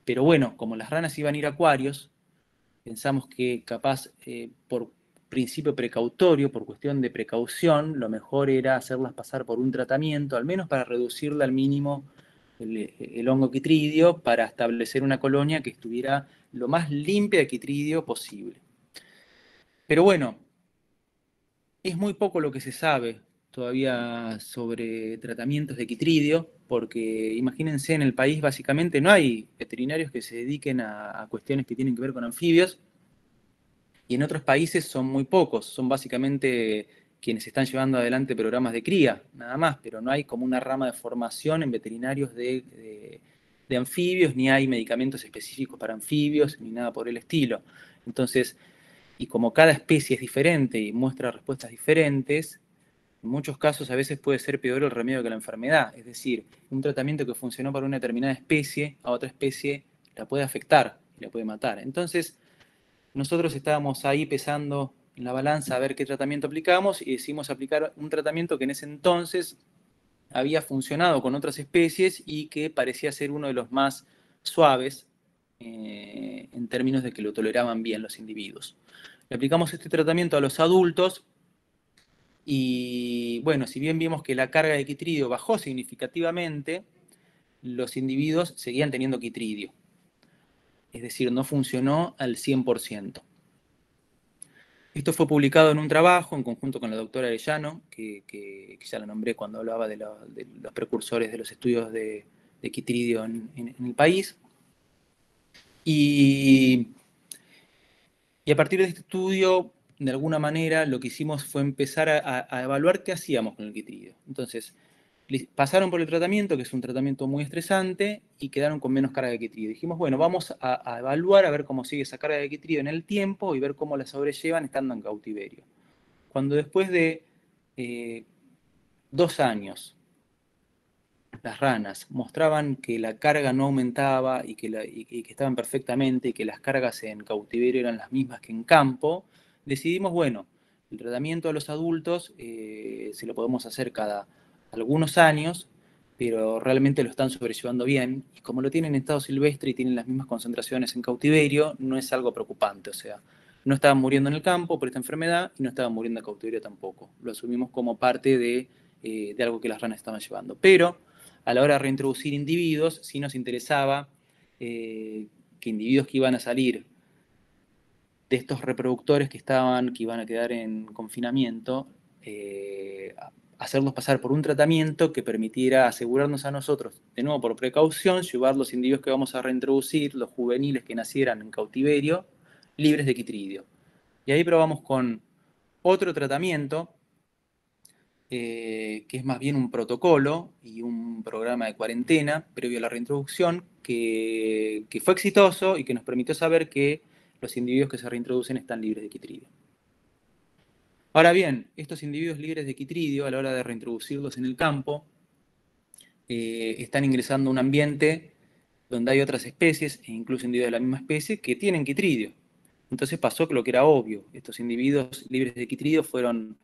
S3: Pero bueno, como las ranas iban a ir a acuarios, pensamos que capaz por principio precautorio, por cuestión de precaución, lo mejor era hacerlas pasar por un tratamiento, al menos para reducirle al mínimo el hongo quitridio, para establecer una colonia que estuviera lo más limpia de quitridio posible. Pero bueno, es muy poco lo que se sabe todavía sobre tratamientos de quitridio, porque imagínense, en el país básicamente no hay veterinarios que se dediquen a cuestiones que tienen que ver con anfibios, y en otros países son muy pocos, son básicamente quienes están llevando adelante programas de cría, nada más, pero no hay como una rama de formación en veterinarios de anfibios, ni hay medicamentos específicos para anfibios, ni nada por el estilo. Entonces, y como cada especie es diferente y muestra respuestas diferentes, en muchos casos a veces puede ser peor el remedio que la enfermedad. Es decir, un tratamiento que funcionó para una determinada especie, a otra especie la puede afectar y la puede matar. Entonces, nosotros estábamos ahí pesando en la balanza a ver qué tratamiento aplicamos y decidimos aplicar un tratamiento que en ese entonces había funcionado con otras especies y que parecía ser uno de los más suaves en términos de que lo toleraban bien los individuos. Le aplicamos este tratamiento a los adultos y, bueno, si bien vimos que la carga de quitridio bajó significativamente, los individuos seguían teniendo quitridio. Es decir, no funcionó al 100%. Esto fue publicado en un trabajo en conjunto con la doctora Arellano, que ya la nombré cuando hablaba de los precursores de los estudios de quitridio en el país. Y a partir de este estudio, de alguna manera, lo que hicimos fue empezar a evaluar qué hacíamos con el quitridio. Entonces, pasaron por el tratamiento, que es un tratamiento muy estresante, y quedaron con menos carga de quitridio. Dijimos, bueno, vamos a evaluar, a ver cómo sigue esa carga de quitridio en el tiempo y ver cómo la sobrellevan estando en cautiverio. Cuando después de 2 años las ranas mostraban que la carga no aumentaba y que estaban perfectamente y que las cargas en cautiverio eran las mismas que en campo, decidimos, bueno, el tratamiento a los adultos se lo podemos hacer cada algunos años, pero realmente lo están sobrellevando bien, y como lo tienen en estado silvestre y tienen las mismas concentraciones en cautiverio, no es algo preocupante, o sea, no estaban muriendo en el campo por esta enfermedad y no estaban muriendo en cautiverio tampoco. Lo asumimos como parte de algo que las ranas estaban llevando. Pero a la hora de reintroducir individuos, sí nos interesaba que individuos que iban a salir de estos reproductores que iban a quedar en confinamiento, hacerlos pasar por un tratamiento que permitiera asegurarnos a nosotros, de nuevo por precaución, llevar los individuos que vamos a reintroducir, los juveniles que nacieran en cautiverio, libres de quitridio. Y ahí probamos con otro tratamiento, que es más bien un protocolo y un programa de cuarentena previo a la reintroducción, que fue exitoso y que nos permitió saber que los individuos que se reintroducen están libres de quitridio. Ahora bien, estos individuos libres de quitridio, a la hora de reintroducirlos en el campo, están ingresando a un ambiente donde hay otras especies, e incluso individuos de la misma especie, que tienen quitridio. Entonces pasó lo que era obvio. Estos individuos libres de quitridio fueron,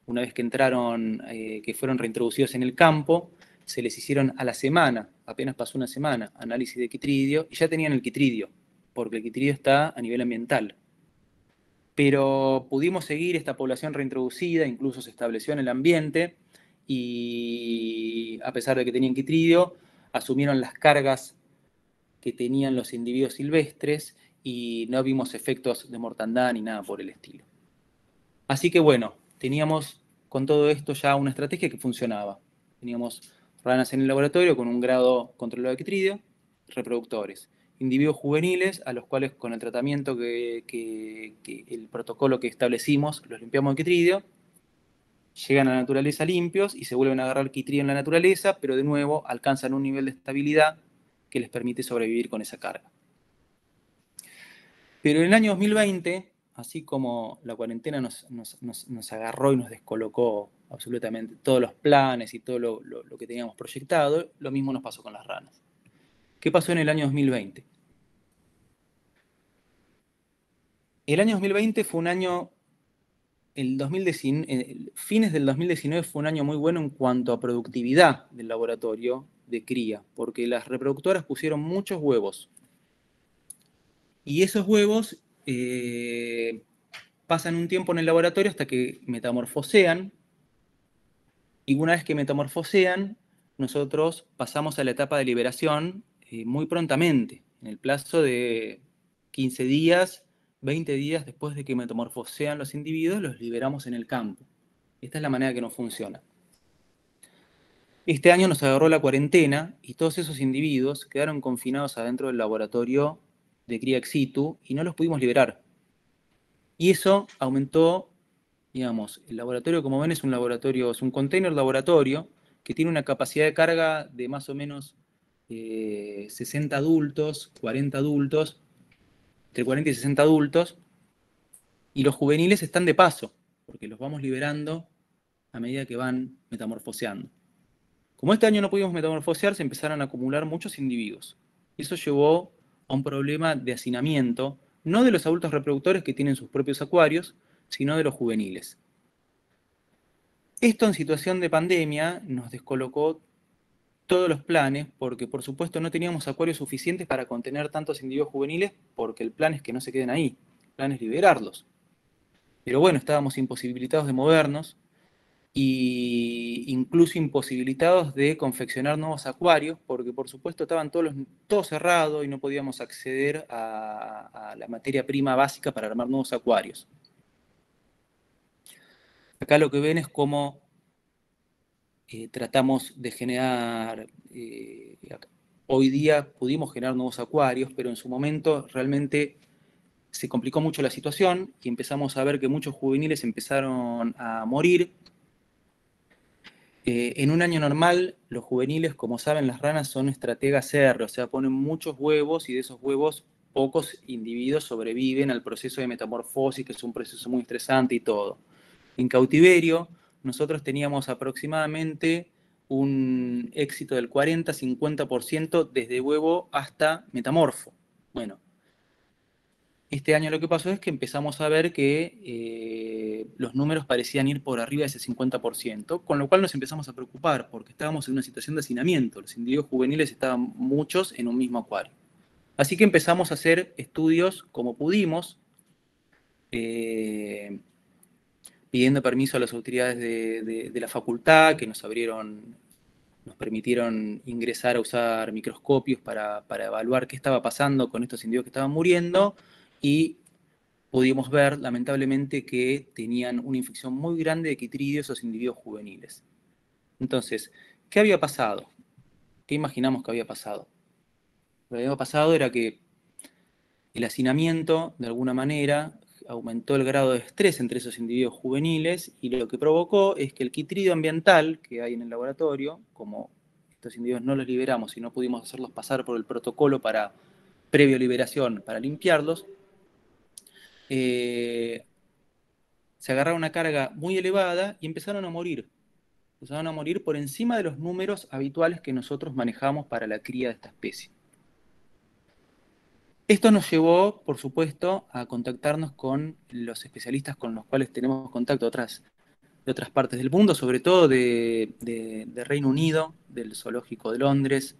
S3: una vez que entraron, que fueron reintroducidos en el campo, se les hicieron a la semana, apenas pasó una semana, análisis de quitridio, y ya tenían el quitridio, porque el quitridio está a nivel ambiental. Pero pudimos seguir esta población reintroducida, incluso se estableció en el ambiente, y a pesar de que tenían quitridio, asumieron las cargas que tenían los individuos silvestres y no vimos efectos de mortandad ni nada por el estilo. Así que bueno, teníamos con todo esto ya una estrategia que funcionaba. Teníamos ranas en el laboratorio con un grado controlado de quitridio, reproductores. Individuos juveniles a los cuales con el tratamiento el protocolo que establecimos los limpiamos de quitridio, llegan a la naturaleza limpios y se vuelven a agarrar quitridio en la naturaleza, pero de nuevo alcanzan un nivel de estabilidad que les permite sobrevivir con esa carga. Pero en el año 2020 así como la cuarentena nos agarró y nos descolocó absolutamente todos los planes y todo lo que teníamos proyectado, lo mismo nos pasó con las ranas. ¿Qué pasó en el año 2020? El año 2020 fue un año, fines del 2019 fue un año muy bueno en cuanto a productividad del laboratorio de cría, porque las reproductoras pusieron muchos huevos. Y esos huevos pasan un tiempo en el laboratorio hasta que metamorfosean, y una vez que metamorfosean, nosotros pasamos a la etapa de liberación muy prontamente, en el plazo de 15 días, 20 días después de que metamorfosean los individuos, los liberamos en el campo. Esta es la manera que nos funciona. Este año nos agarró la cuarentena y todos esos individuos quedaron confinados adentro del laboratorio de cría ex situ y no los pudimos liberar. Y eso aumentó, digamos, el laboratorio, como ven, es un container laboratorio que tiene una capacidad de carga de más o menos 60 adultos, 40 adultos, entre 40 y 60 adultos, y los juveniles están de paso, porque los vamos liberando a medida que van metamorfoseando. Como este año no pudimos metamorfosear, se empezaron a acumular muchos individuos. Y eso llevó a un problema de hacinamiento, no de los adultos reproductores que tienen sus propios acuarios, sino de los juveniles. Esto en situación de pandemia nos descolocó todos los planes, porque por supuesto no teníamos acuarios suficientes para contener tantos individuos juveniles, porque el plan es que no se queden ahí, el plan es liberarlos. Pero bueno, estábamos imposibilitados de movernos, e incluso imposibilitados de confeccionar nuevos acuarios, porque por supuesto estaban todo cerrado y no podíamos acceder a la materia prima básica para armar nuevos acuarios. Acá lo que ven es cómo tratamos de generar, hoy día pudimos generar nuevos acuarios, pero en su momento realmente se complicó mucho la situación y empezamos a ver que muchos juveniles empezaron a morir. En un año normal, los juveniles, como saben, las ranas son estrategas R, o sea, ponen muchos huevos y de esos huevos pocos individuos sobreviven al proceso de metamorfosis, que es un proceso muy estresante y todo. En cautiverio, nosotros teníamos aproximadamente un éxito del 40-50% desde huevo hasta metamorfo. Bueno, este año lo que pasó es que empezamos a ver que los números parecían ir por arriba de ese 50%, con lo cual nos empezamos a preocupar, porque estábamos en una situación de hacinamiento. Los individuos juveniles estaban muchos en un mismo acuario. Así que empezamos a hacer estudios como pudimos, pidiendo permiso a las autoridades de la facultad, que nos permitieron ingresar a usar microscopios para evaluar qué estaba pasando con estos individuos que estaban muriendo, y pudimos ver, lamentablemente, que tenían una infección muy grande de Chytridium esos individuos juveniles. Entonces, ¿qué había pasado? ¿Qué imaginamos que había pasado? Lo que había pasado era que el hacinamiento, de alguna manera, aumentó el grado de estrés entre esos individuos juveniles, y lo que provocó es que el Chytridium ambiental que hay en el laboratorio, como estos individuos no los liberamos y no pudimos hacerlos pasar por el protocolo previo liberación para limpiarlos, se agarraron una carga muy elevada y empezaron a morir. Empezaron a morir por encima de los números habituales que nosotros manejamos para la cría de esta especie. Esto nos llevó, por supuesto, a contactarnos con los especialistas con los cuales tenemos contacto de otras partes del mundo, sobre todo de Reino Unido, del Zoológico de Londres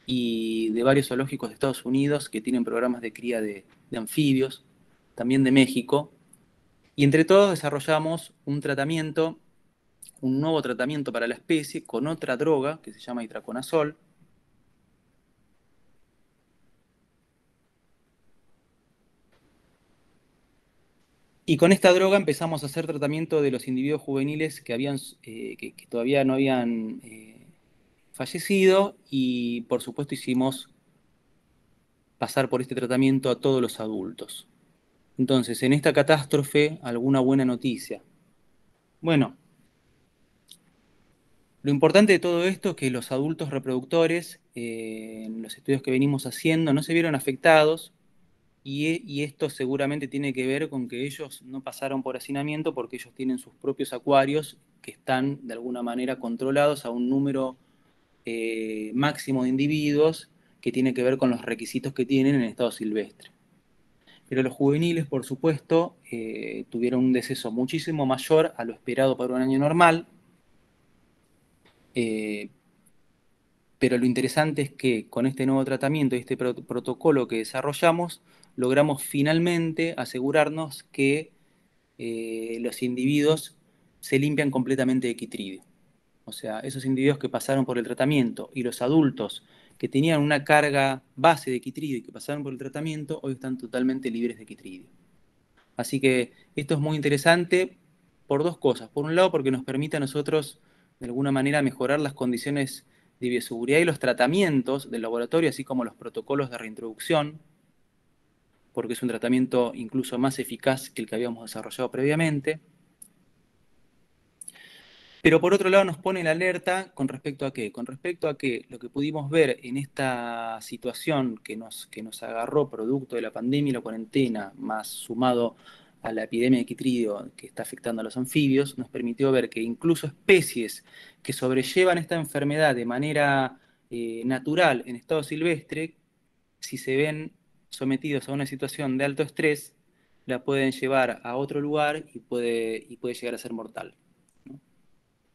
S3: y de varios zoológicos de Estados Unidos que tienen programas de cría de anfibios, también de México. Y entre todos desarrollamos un nuevo tratamiento para la especie con otra droga que se llama itraconazol. Y con esta droga empezamos a hacer tratamiento de los individuos juveniles que todavía no habían fallecido, y por supuesto hicimos pasar por este tratamiento a todos los adultos. Entonces, en esta catástrofe, ¿alguna buena noticia? Bueno, lo importante de todo esto es que los adultos reproductores, en los estudios que venimos haciendo, no se vieron afectados, y esto seguramente tiene que ver con que ellos no pasaron por hacinamiento porque ellos tienen sus propios acuarios que están de alguna manera controlados a un número máximo de individuos que tiene que ver con los requisitos que tienen en estado silvestre. Pero los juveniles, por supuesto, tuvieron un deceso muchísimo mayor a lo esperado para un año normal. Pero lo interesante es que con este nuevo tratamiento y este protocolo que desarrollamos, logramos finalmente asegurarnos que los individuos se limpian completamente de quitridio. O sea, esos individuos que pasaron por el tratamiento y los adultos que tenían una carga base de quitridio y que pasaron por el tratamiento, hoy están totalmente libres de quitridio. Así que esto es muy interesante por dos cosas. Por un lado, porque nos permite a nosotros, de alguna manera, mejorar las condiciones de bioseguridad y los tratamientos del laboratorio, así como los protocolos de reintroducción, porque es un tratamiento incluso más eficaz que el que habíamos desarrollado previamente. Pero por otro lado nos pone la alerta con respecto a qué. Con respecto a que lo que pudimos ver en esta situación que nos agarró producto de la pandemia y la cuarentena, más sumado a la epidemia de quitridio que está afectando a los anfibios, nos permitió ver que incluso especies que sobrellevan esta enfermedad de manera natural en estado silvestre, si se ven sometidos a una situación de alto estrés, la pueden llevar a otro lugar y puede llegar a ser mortal.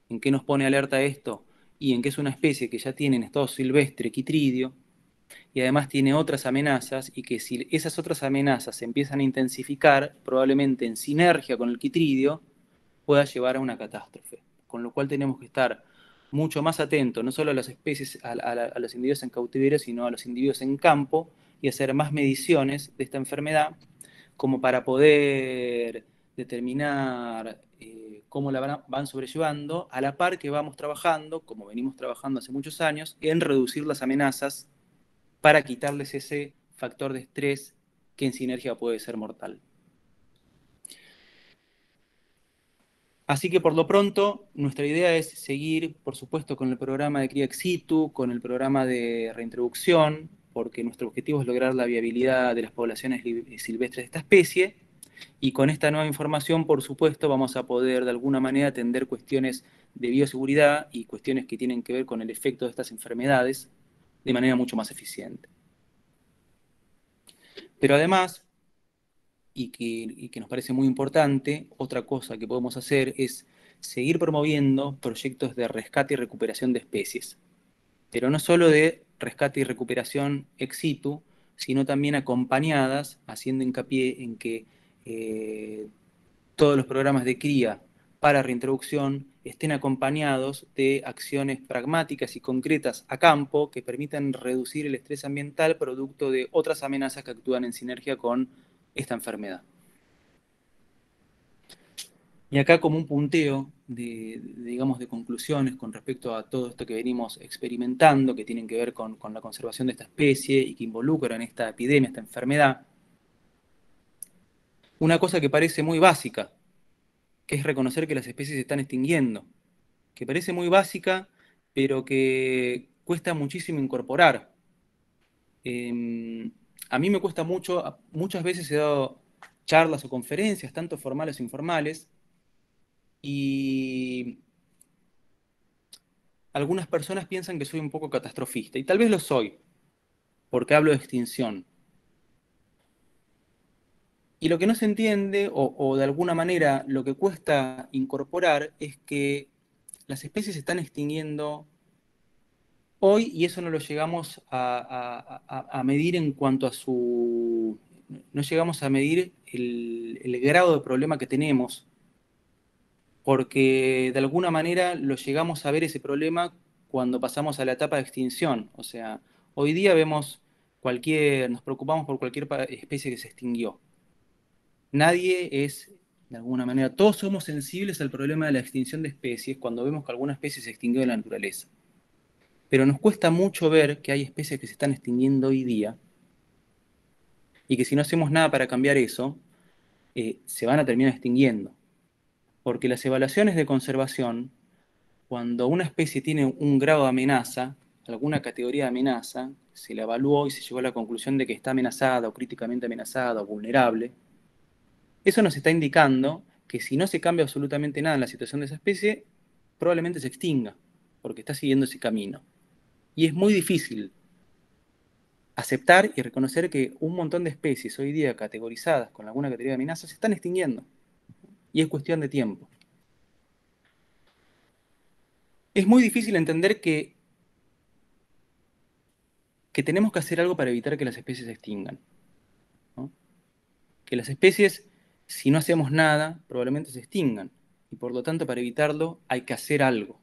S3: ¿En qué nos pone alerta esto? Y en que es una especie que ya tiene en estado silvestre quitridio y además tiene otras amenazas y que si esas otras amenazas se empiezan a intensificar, probablemente en sinergia con el quitridio, pueda llevar a una catástrofe. Con lo cual tenemos que estar mucho más atentos, no solo a las especies, a los individuos en cautiverio, sino a los individuos en campo y hacer más mediciones de esta enfermedad como para poder determinar cómo la van sobrellevando, a la par que vamos trabajando, como venimos trabajando hace muchos años, en reducir las amenazas para quitarles ese factor de estrés que en sinergia puede ser mortal. Así que por lo pronto, nuestra idea es seguir, por supuesto, con el programa de cría ex situ, con el programa de reintroducción, porque nuestro objetivo es lograr la viabilidad de las poblaciones silvestres de esta especie, y con esta nueva información, por supuesto, vamos a poder de alguna manera atender cuestiones de bioseguridad y cuestiones que tienen que ver con el efecto de estas enfermedades de manera mucho más eficiente. Pero además, y que nos parece muy importante, otra cosa que podemos hacer es seguir promoviendo proyectos de rescate y recuperación de especies. Pero no solo de rescate y recuperación ex situ, sino también acompañadas, haciendo hincapié en que todos los programas de cría para reintroducción estén acompañados de acciones pragmáticas y concretas a campo que permitan reducir el estrés ambiental producto de otras amenazas que actúan en sinergia con esta enfermedad. Y acá como un punteo digamos, de conclusiones con respecto a todo esto que venimos experimentando, que tienen que ver con la conservación de esta especie y que involucran esta epidemia, esta enfermedad. Una cosa que parece muy básica, que es reconocer que las especies se están extinguiendo, que parece muy básica, pero que cuesta muchísimo incorporar. A mí me cuesta mucho, muchas veces he dado charlas o conferencias, tanto formales o informales, y algunas personas piensan que soy un poco catastrofista, y tal vez lo soy, porque hablo de extinción. Y lo que no se entiende, o de alguna manera lo que cuesta incorporar, es que las especies se están extinguiendo hoy y eso no lo llegamos a medir en cuanto a su... No llegamos a medir el grado de problema que tenemos, porque de alguna manera lo llegamos a ver ese problema cuando pasamos a la etapa de extinción. O sea, hoy día vemos nos preocupamos por cualquier especie que se extinguió. Nadie es, de alguna manera, todos somos sensibles al problema de la extinción de especies cuando vemos que alguna especie se extinguió de la naturaleza. Pero nos cuesta mucho ver que hay especies que se están extinguiendo hoy día y que si no hacemos nada para cambiar eso, se van a terminar extinguiendo. Porque las evaluaciones de conservación, cuando una especie tiene un grado de amenaza, alguna categoría de amenaza, se la evaluó y se llegó a la conclusión de que está amenazada o críticamente amenazada o vulnerable, eso nos está indicando que si no se cambia absolutamente nada en la situación de esa especie, probablemente se extinga, porque está siguiendo ese camino. Y es muy difícil aceptar y reconocer que un montón de especies hoy día categorizadas con alguna categoría de amenaza se están extinguiendo. Y es cuestión de tiempo. Es muy difícil entender que tenemos que hacer algo para evitar que las especies se extingan, ¿no? Que las especies, si no hacemos nada, probablemente se extingan. Y por lo tanto, para evitarlo, hay que hacer algo.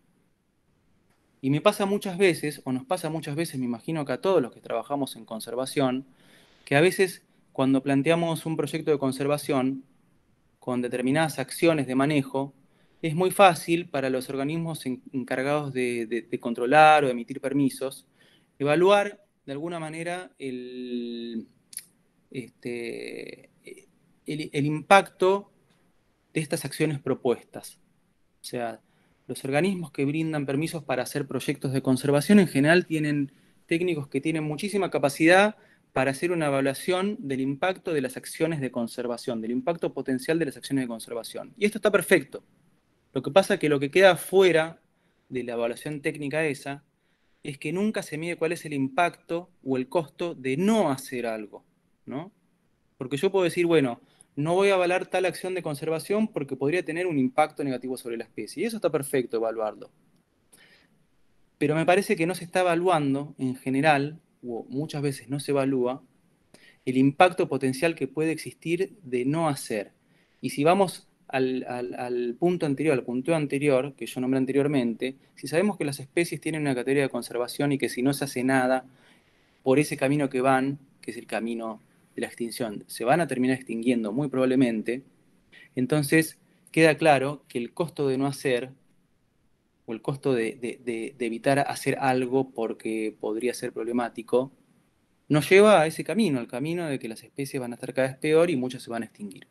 S3: Y me pasa muchas veces, o nos pasa muchas veces, me imagino que a todos los que trabajamos en conservación, que a veces cuando planteamos un proyecto de conservación con determinadas acciones de manejo, es muy fácil para los organismos encargados de controlar o de emitir permisos, evaluar de alguna manera el impacto de estas acciones propuestas. O sea, los organismos que brindan permisos para hacer proyectos de conservación en general tienen técnicos que tienen muchísima capacidad para hacer una evaluación del impacto de las acciones de conservación, del impacto potencial de las acciones de conservación. Y esto está perfecto. Lo que pasa es que lo que queda fuera de la evaluación técnica esa es que nunca se mide cuál es el impacto o el costo de no hacer algo, ¿no? Porque yo puedo decir, bueno, no voy a avalar tal acción de conservación porque podría tener un impacto negativo sobre la especie. Y eso está perfecto evaluarlo. Pero me parece que no se está evaluando en general, o muchas veces no se evalúa, el impacto potencial que puede existir de no hacer. Y si vamos al punto anterior, al punteo anterior, que yo nombré anteriormente, si sabemos que las especies tienen una categoría de conservación y que si no se hace nada por ese camino que van, que es el camino de la extinción, se van a terminar extinguiendo muy probablemente, entonces queda claro que el costo de no hacer, o el costo de evitar hacer algo porque podría ser problemático, nos lleva a ese camino, al camino de que las especies van a estar cada vez peor y muchas se van a extinguir.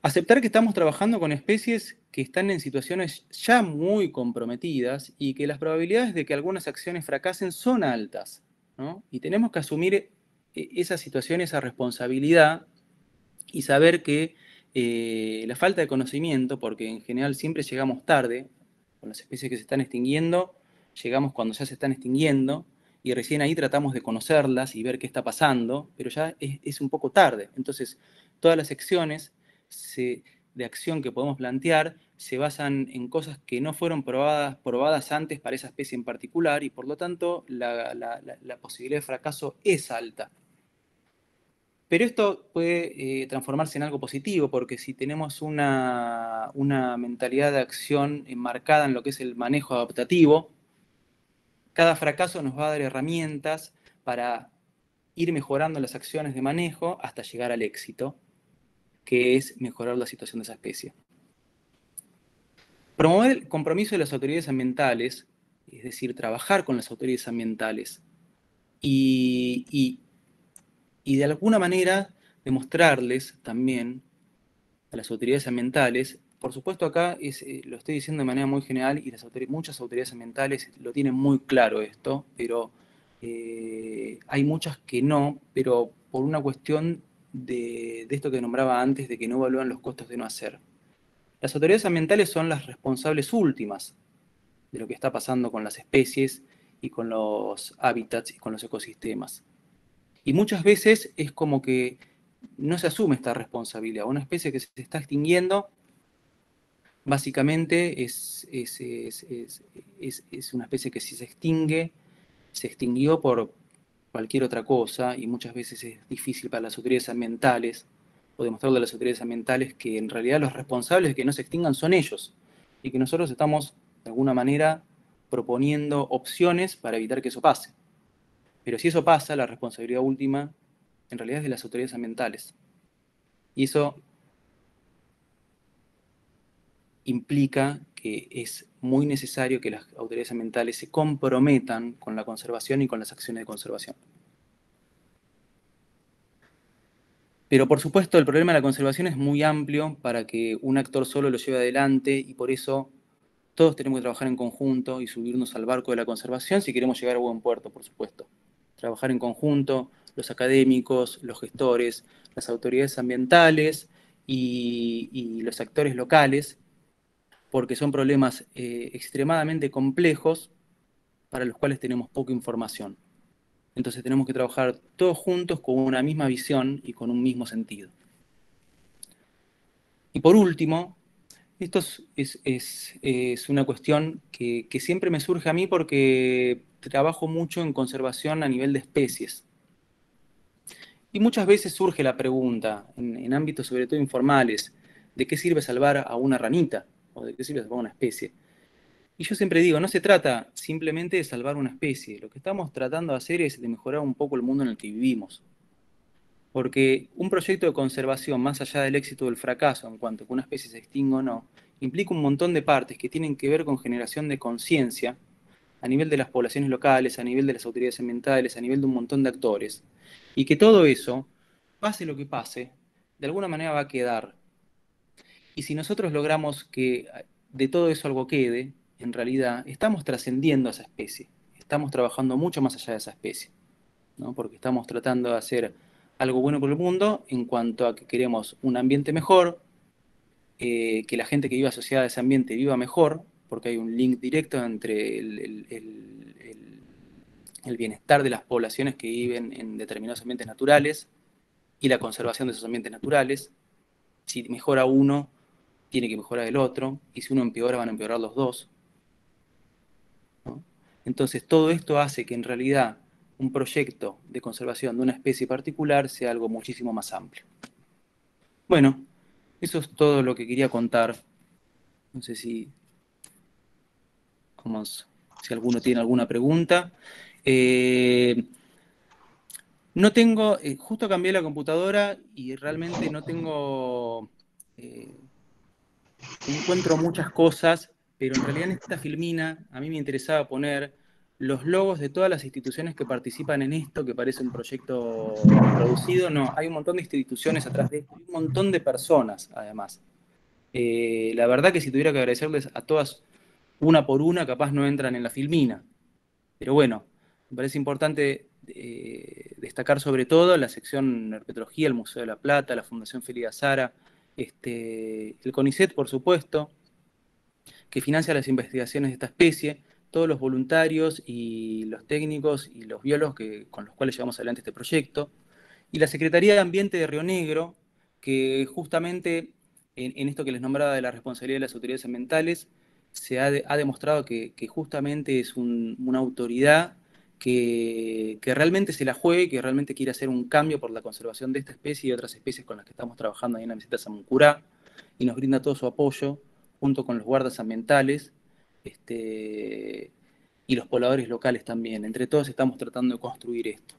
S3: Aceptar que estamos trabajando con especies que están en situaciones ya muy comprometidas y que las probabilidades de que algunas acciones fracasen son altas, ¿no? Y tenemos que asumir esa situación, esa responsabilidad y saber que la falta de conocimiento, porque en general siempre llegamos tarde, con las especies que se están extinguiendo, llegamos cuando ya se están extinguiendo, y recién ahí tratamos de conocerlas y ver qué está pasando, pero ya es un poco tarde. Entonces, todas las acciones de acción que podemos plantear se basan en cosas que no fueron probadas antes para esa especie en particular, y por lo tanto la posibilidad de fracaso es alta. Pero esto puede transformarse en algo positivo, porque si tenemos una mentalidad de acción enmarcada en lo que es el manejo adaptativo, cada fracaso nos va a dar herramientas para ir mejorando las acciones de manejo hasta llegar al éxito, que es mejorar la situación de esa especie. Promover el compromiso de las autoridades ambientales, es decir, trabajar con las autoridades ambientales y de alguna manera demostrarles también a las autoridades ambientales. Por supuesto acá lo estoy diciendo de manera muy general y muchas autoridades ambientales lo tienen muy claro esto, pero hay muchas que no, pero por una cuestión de esto que nombraba antes, de que no evalúan los costos de no hacer. Las autoridades ambientales son las responsables últimas de lo que está pasando con las especies y con los hábitats y con los ecosistemas. Y muchas veces es como que no se asume esta responsabilidad. Una especie que se está extinguiendo, básicamente es una especie que si se extingue, se extinguió por cualquier otra cosa, y muchas veces es difícil para las autoridades ambientales, o demostrarle a las autoridades ambientales que en realidad los responsables de que no se extingan son ellos, y que nosotros estamos, de alguna manera, proponiendo opciones para evitar que eso pase. Pero si eso pasa, la responsabilidad última en realidad es de las autoridades ambientales. Y eso implica que es muy necesario que las autoridades ambientales se comprometan con la conservación y con las acciones de conservación. Pero por supuesto el problema de la conservación es muy amplio para que un actor solo lo lleve adelante, y por eso Todos tenemos que trabajar en conjunto y subirnos al barco de la conservación si queremos llegar a buen puerto, por supuesto. Trabajar en conjunto, los académicos, los gestores, las autoridades ambientales y los actores locales, porque son problemas extremadamente complejos para los cuales tenemos poca información. Entonces tenemos que trabajar todos juntos con una misma visión y con un mismo sentido. Y por último, esto es una cuestión que siempre me surge a mí porque trabajo mucho en conservación a nivel de especies. Y muchas veces surge la pregunta, en ámbitos sobre todo informales, ¿de qué sirve salvar a una ranita? ¿O de qué sirve salvar a una especie? Y yo siempre digo, no se trata simplemente de salvar una especie, lo que estamos tratando de hacer es de mejorar un poco el mundo en el que vivimos. Porque un proyecto de conservación, más allá del éxito o del fracaso en cuanto a que una especie se extinga o no, implica un montón de partes que tienen que ver con generación de conciencia a nivel de las poblaciones locales, a nivel de las autoridades ambientales, a nivel de un montón de actores. Y que todo eso, pase lo que pase, de alguna manera va a quedar. Y si nosotros logramos que de todo eso algo quede, en realidad estamos trascendiendo a esa especie. Estamos trabajando mucho más allá de esa especie, ¿no? Porque estamos tratando de hacer algo bueno por el mundo en cuanto a que queremos un ambiente mejor, que la gente que viva asociada a ese ambiente viva mejor, porque hay un link directo entre el bienestar de las poblaciones que viven en determinados ambientes naturales y la conservación de esos ambientes naturales. Si mejora uno, tiene que mejorar el otro, y si uno empeora, van a empeorar los dos, ¿no? Entonces todo esto hace que en realidad un proyecto de conservación de una especie particular sea algo muchísimo más amplio. Bueno, eso es todo lo que quería contar. No sé si alguno tiene alguna pregunta. No tengo, justo cambié la computadora y realmente no tengo, encuentro muchas cosas, pero en realidad en esta filmina a mí me interesaba poner los logos de todas las instituciones que participan en esto, que parece un proyecto producido. No, hay un montón de instituciones atrás de esto, y un montón de personas además. La verdad que si tuviera que agradecerles a todas una por una, capaz no entran en la filmina. Pero bueno, me parece importante destacar sobre todo la sección Herpetología, el Museo de la Plata, la Fundación Félix Azara, el CONICET, por supuesto, que financia las investigaciones de esta especie, todos los voluntarios y los técnicos y los biólogos con los cuales llevamos adelante este proyecto, y la Secretaría de Ambiente de Río Negro, que justamente en esto que les nombraba de la responsabilidad de las autoridades ambientales, se ha demostrado que justamente es una autoridad que realmente se la juegue, que realmente quiere hacer un cambio por la conservación de esta especie y otras especies con las que estamos trabajando ahí en la meseta Samuncurá, y nos brinda todo su apoyo, junto con los guardas ambientales y los pobladores locales también. Entre todos estamos tratando de construir esto.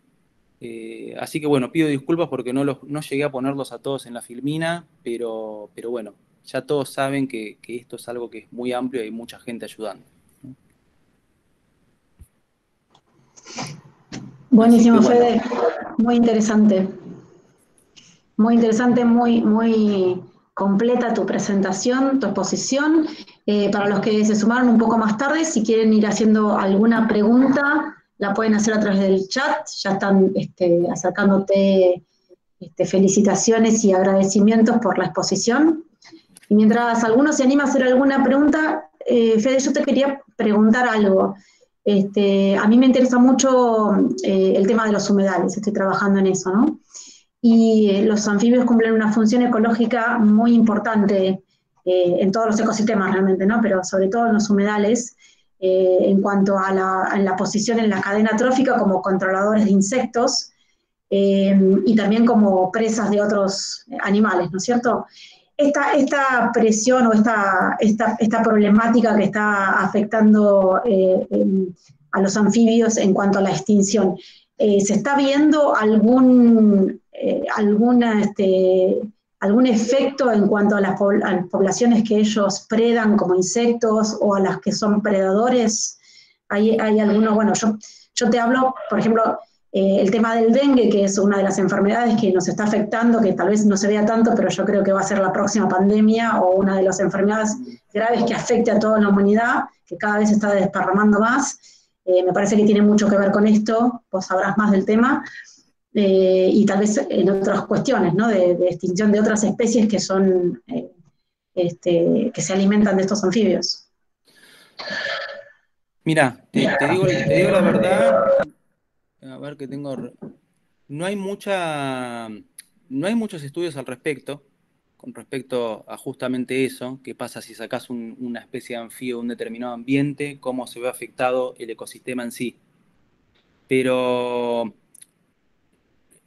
S3: Así que bueno, pido disculpas porque no llegué a ponerlos a todos en la filmina, pero bueno, ya todos saben que esto es algo que es muy amplio y hay mucha gente ayudando.
S2: Buenísimo,
S3: que, bueno.
S2: Fede, muy interesante. Muy interesante, muy completa tu presentación, tu exposición. Para los que se sumaron un poco más tarde, si quieren ir haciendo alguna pregunta, la pueden hacer a través del chat. Ya están acercándote felicitaciones y agradecimientos por la exposición. Y mientras alguno se anima a hacer alguna pregunta, Fede, yo te quería preguntar algo. A mí me interesa mucho el tema de los humedales, estoy trabajando en eso, ¿no? Y los anfibios cumplen una función ecológica muy importante en todos los ecosistemas realmente, ¿no? Pero sobre todo en los humedales, en cuanto a la posición en la cadena trófica como controladores de insectos y también como presas de otros animales, ¿no es cierto? Esta presión o esta problemática que está afectando a los anfibios en cuanto a la extinción, ¿se está viendo algún efecto en cuanto a las poblaciones que ellos predan como insectos o a las que son predadores? ¿Hay alguno? Bueno, yo te hablo, por ejemplo, el tema del dengue, que es una de las enfermedades que nos está afectando, que tal vez no se vea tanto, pero yo creo que va a ser la próxima pandemia o una de las enfermedades graves que afecte a toda la humanidad, que cada vez se está desparramando más. Me parece que tiene mucho que ver con esto, vos sabrás más del tema, y tal vez en otras cuestiones, ¿no? De extinción de otras especies que son, que se alimentan de estos anfibios.
S3: Mira, te digo la verdad, a ver que tengo, no hay no hay muchos estudios al respecto, con respecto a justamente eso, qué pasa si sacás una especie de anfibio de un determinado ambiente, cómo se ve afectado el ecosistema en sí. Pero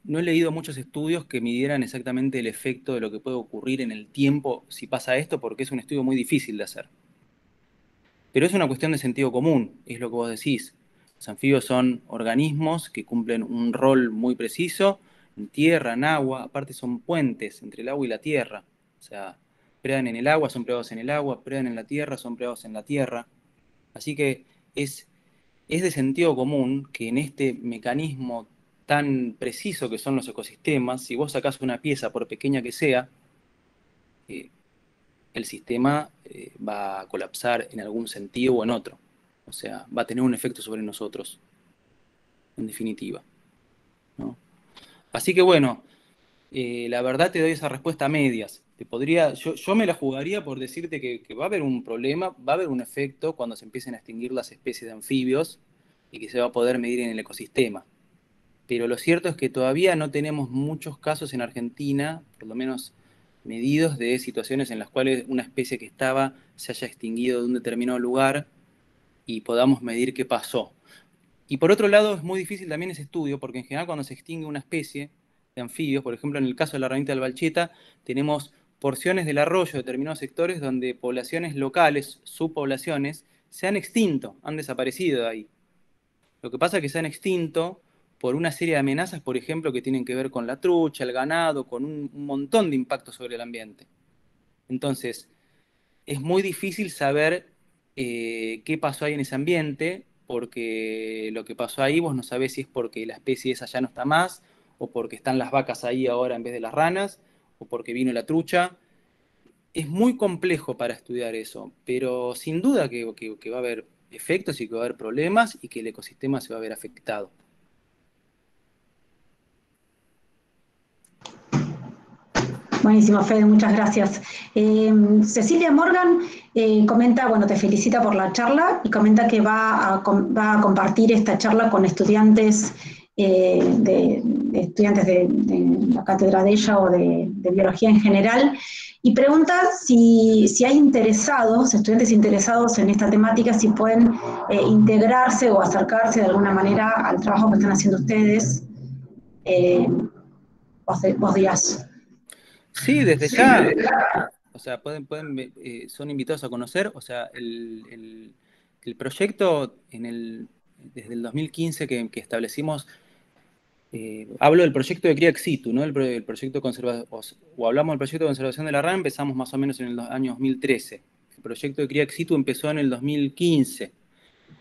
S3: no he leído muchos estudios que midieran exactamente el efecto de lo que puede ocurrir en el tiempo si pasa esto, porque es un estudio muy difícil de hacer. Pero es una cuestión de sentido común, es lo que vos decís. Los anfibios son organismos que cumplen un rol muy preciso en tierra, en agua, aparte son puentes entre el agua y la tierra. O sea, predan en el agua, son predados en el agua, predan en la tierra, son predados en la tierra. Así que es de sentido común que en este mecanismo tan preciso que son los ecosistemas, si vos sacás una pieza, por pequeña que sea, el sistema va a colapsar en algún sentido o en otro. O sea, va a tener un efecto sobre nosotros, en definitiva, ¿no? Así que bueno, la verdad te doy esa respuesta a medias. Yo me la jugaría por decirte que va a haber un problema, va a haber un efecto cuando se empiecen a extinguir las especies de anfibios y que se va a poder medir en el ecosistema. Pero lo cierto es que todavía no tenemos muchos casos en Argentina, por lo menos medidos, de situaciones en las cuales una especie que estaba se haya extinguido de un determinado lugar y podamos medir qué pasó. Y por otro lado, es muy difícil también ese estudio, porque en general cuando se extingue una especie de anfibios, por ejemplo en el caso de la ranita del Balcheta, tenemos porciones del arroyo de determinados sectores donde poblaciones locales, subpoblaciones, se han extinto, han desaparecido de ahí. Lo que pasa es que se han extinto por una serie de amenazas, por ejemplo, que tienen que ver con la trucha, el ganado, con un montón de impactos sobre el ambiente. Entonces, es muy difícil saber qué pasó ahí en ese ambiente, porque lo que pasó ahí vos no sabés si es porque la especie esa ya no está más, o porque están las vacas ahí ahora en vez de las ranas, o porque vino la trucha. Es muy complejo para estudiar eso, pero sin duda que va a haber efectos y que va a haber problemas y que el ecosistema se va a ver afectado.
S2: Buenísimo, Fede, muchas gracias. Cecilia Morgan comenta, bueno, te felicita por la charla y comenta que va a compartir esta charla con estudiantes, estudiantes de la cátedra de ella o de biología en general, y pregunta si hay interesados, estudiantes interesados en esta temática, si pueden integrarse o acercarse de alguna manera al trabajo que están haciendo ustedes. Vos dirás.
S3: Sí, desde ya. O sea, son invitados a conocer. O sea, el proyecto desde el 2015 que establecimos, hablo del proyecto de cría ex situ, ¿no? El proyecto de conservación, o hablamos del proyecto de conservación de la RAN, empezamos más o menos en el año 2013. El proyecto de cría ex situ empezó en el 2015.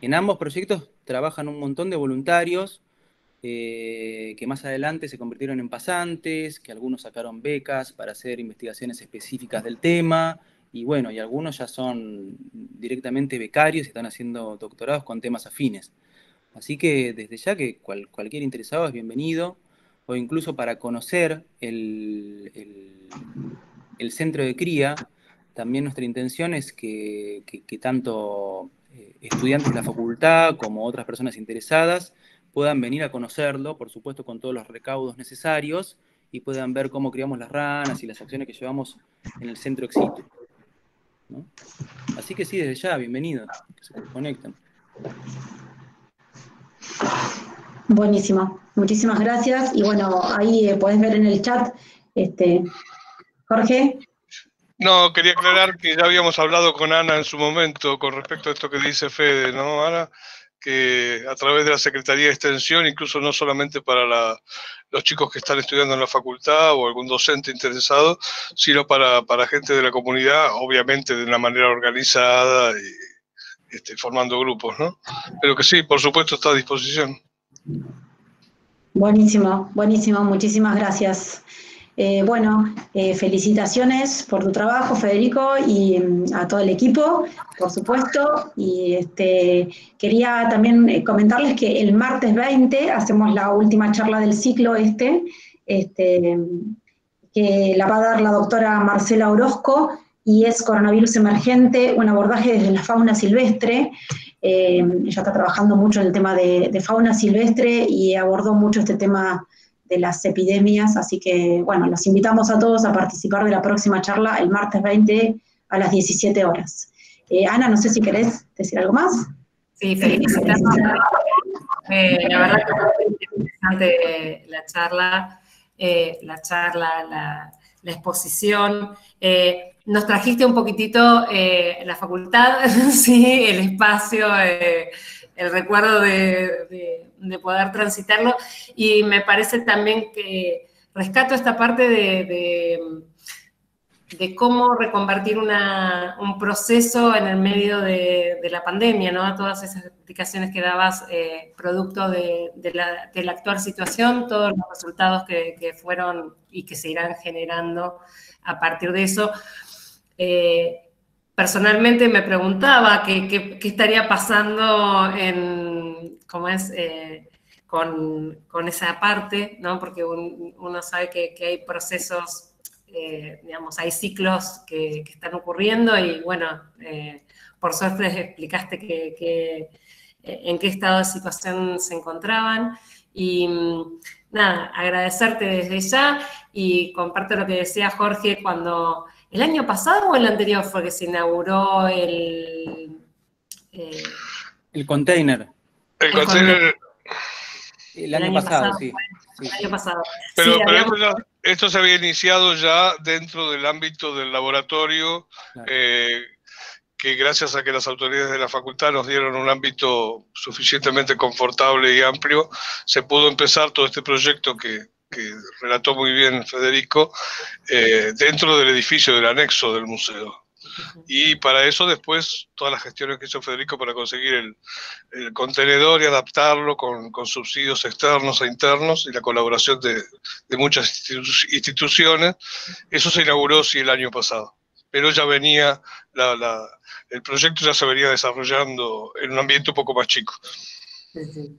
S3: En ambos proyectos trabajan un montón de voluntarios que más adelante se convirtieron en pasantes, que algunos sacaron becas para hacer investigaciones específicas del tema, y bueno, y algunos ya son directamente becarios y están haciendo doctorados con temas afines. Así que desde ya que cualquier interesado es bienvenido, o incluso para conocer el centro de cría, también nuestra intención es que tanto estudiantes de la facultad como otras personas interesadas puedan venir a conocerlo, por supuesto con todos los recaudos necesarios, y puedan ver cómo criamos las ranas y las acciones que llevamos en el centro ex situ, ¿no? Así que sí, desde ya, bienvenidos, que se conecten.
S2: Buenísimo, muchísimas gracias. Y bueno, ahí podés ver en el chat, Jorge.
S4: No, quería aclarar que ya habíamos hablado con Ana en su momento con respecto a esto que dice Fede, ¿no, Ana? Que a través de la Secretaría de Extensión, incluso no solamente para los chicos que están estudiando en la facultad o algún docente interesado, sino para gente de la comunidad, obviamente de una manera organizada y formando grupos, ¿no? Pero que sí, por supuesto, está a disposición.
S2: Buenísimo, buenísimo, muchísimas gracias. Felicitaciones por tu trabajo, Federico, y a todo el equipo, por supuesto. Y quería también comentarles que el martes 20 hacemos la última charla del ciclo que la va a dar la doctora Marcela Orozco, y es Coronavirus Emergente, un abordaje desde la fauna silvestre. Ella está trabajando mucho en el tema de fauna silvestre y abordó mucho este tema de las epidemias, así que, bueno, los invitamos a todos a participar de la próxima charla el martes 20 a las 17 horas. Ana, no sé si querés decir algo más.
S1: Sí, felicitarnos. La verdad que fue interesante la exposición. Nos trajiste un poquitito la facultad, sí, el espacio, el recuerdo de poder transitarlo, y me parece también que rescato esta parte de cómo reconvertir un proceso en el medio de la pandemia, ¿no? Todas esas explicaciones que dabas, producto de la actual situación, todos los resultados que fueron y que se irán generando a partir de eso. Personalmente me preguntaba qué estaría pasando con esa parte, ¿no? Porque uno sabe que hay procesos, digamos, hay ciclos que están ocurriendo, y bueno, por suerte les explicaste en qué estado de situación se encontraban. Y nada, agradecerte desde ya, y comparto lo que decía Jorge, cuando ¿el año pasado o el anterior fue que se inauguró el
S3: container?
S4: El container.
S3: El año pasado, sí.
S1: El año pasado.
S4: Pero,
S1: Sí,
S4: esto se había iniciado ya dentro del ámbito del laboratorio, claro. Que gracias a que las autoridades de la facultad nos dieron un ámbito suficientemente confortable y amplio, se pudo empezar todo este proyecto que relató muy bien Federico, dentro del edificio del anexo del museo. Y para eso después todas las gestiones que hizo Federico para conseguir el contenedor y adaptarlo con subsidios externos e internos, y la colaboración de muchas instituciones, eso se inauguró sí el año pasado. Pero ya venía, el proyecto ya se venía desarrollando en un ambiente un poco más chico.
S1: Sí.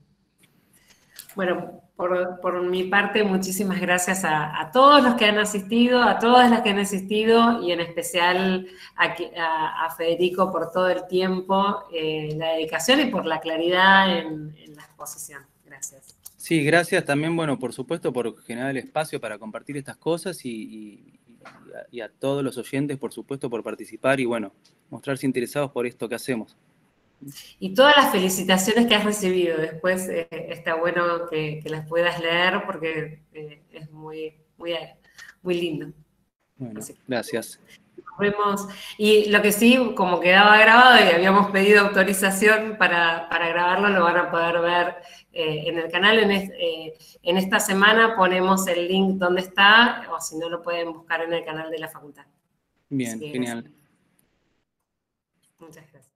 S1: Bueno, por mi parte, muchísimas gracias a todos los que han asistido, a todas las que han asistido, y en especial a Federico por todo el tiempo, la dedicación, y por la claridad en la exposición. Gracias.
S3: Sí, gracias también, bueno, por supuesto, por generar el espacio para compartir estas cosas, y a todos los oyentes, por supuesto, por participar y, bueno, mostrarse interesados por esto que hacemos.
S1: Y todas las felicitaciones que has recibido, después está bueno que las puedas leer, porque es muy lindo.
S3: Bueno, gracias.
S1: Nos vemos. Y lo que sí, como quedaba grabado y habíamos pedido autorización para grabarlo, lo van a poder ver en el canal. En esta semana ponemos el link donde está, o si no lo pueden buscar en el canal de la facultad.
S3: Bien, genial.
S1: Muchas gracias.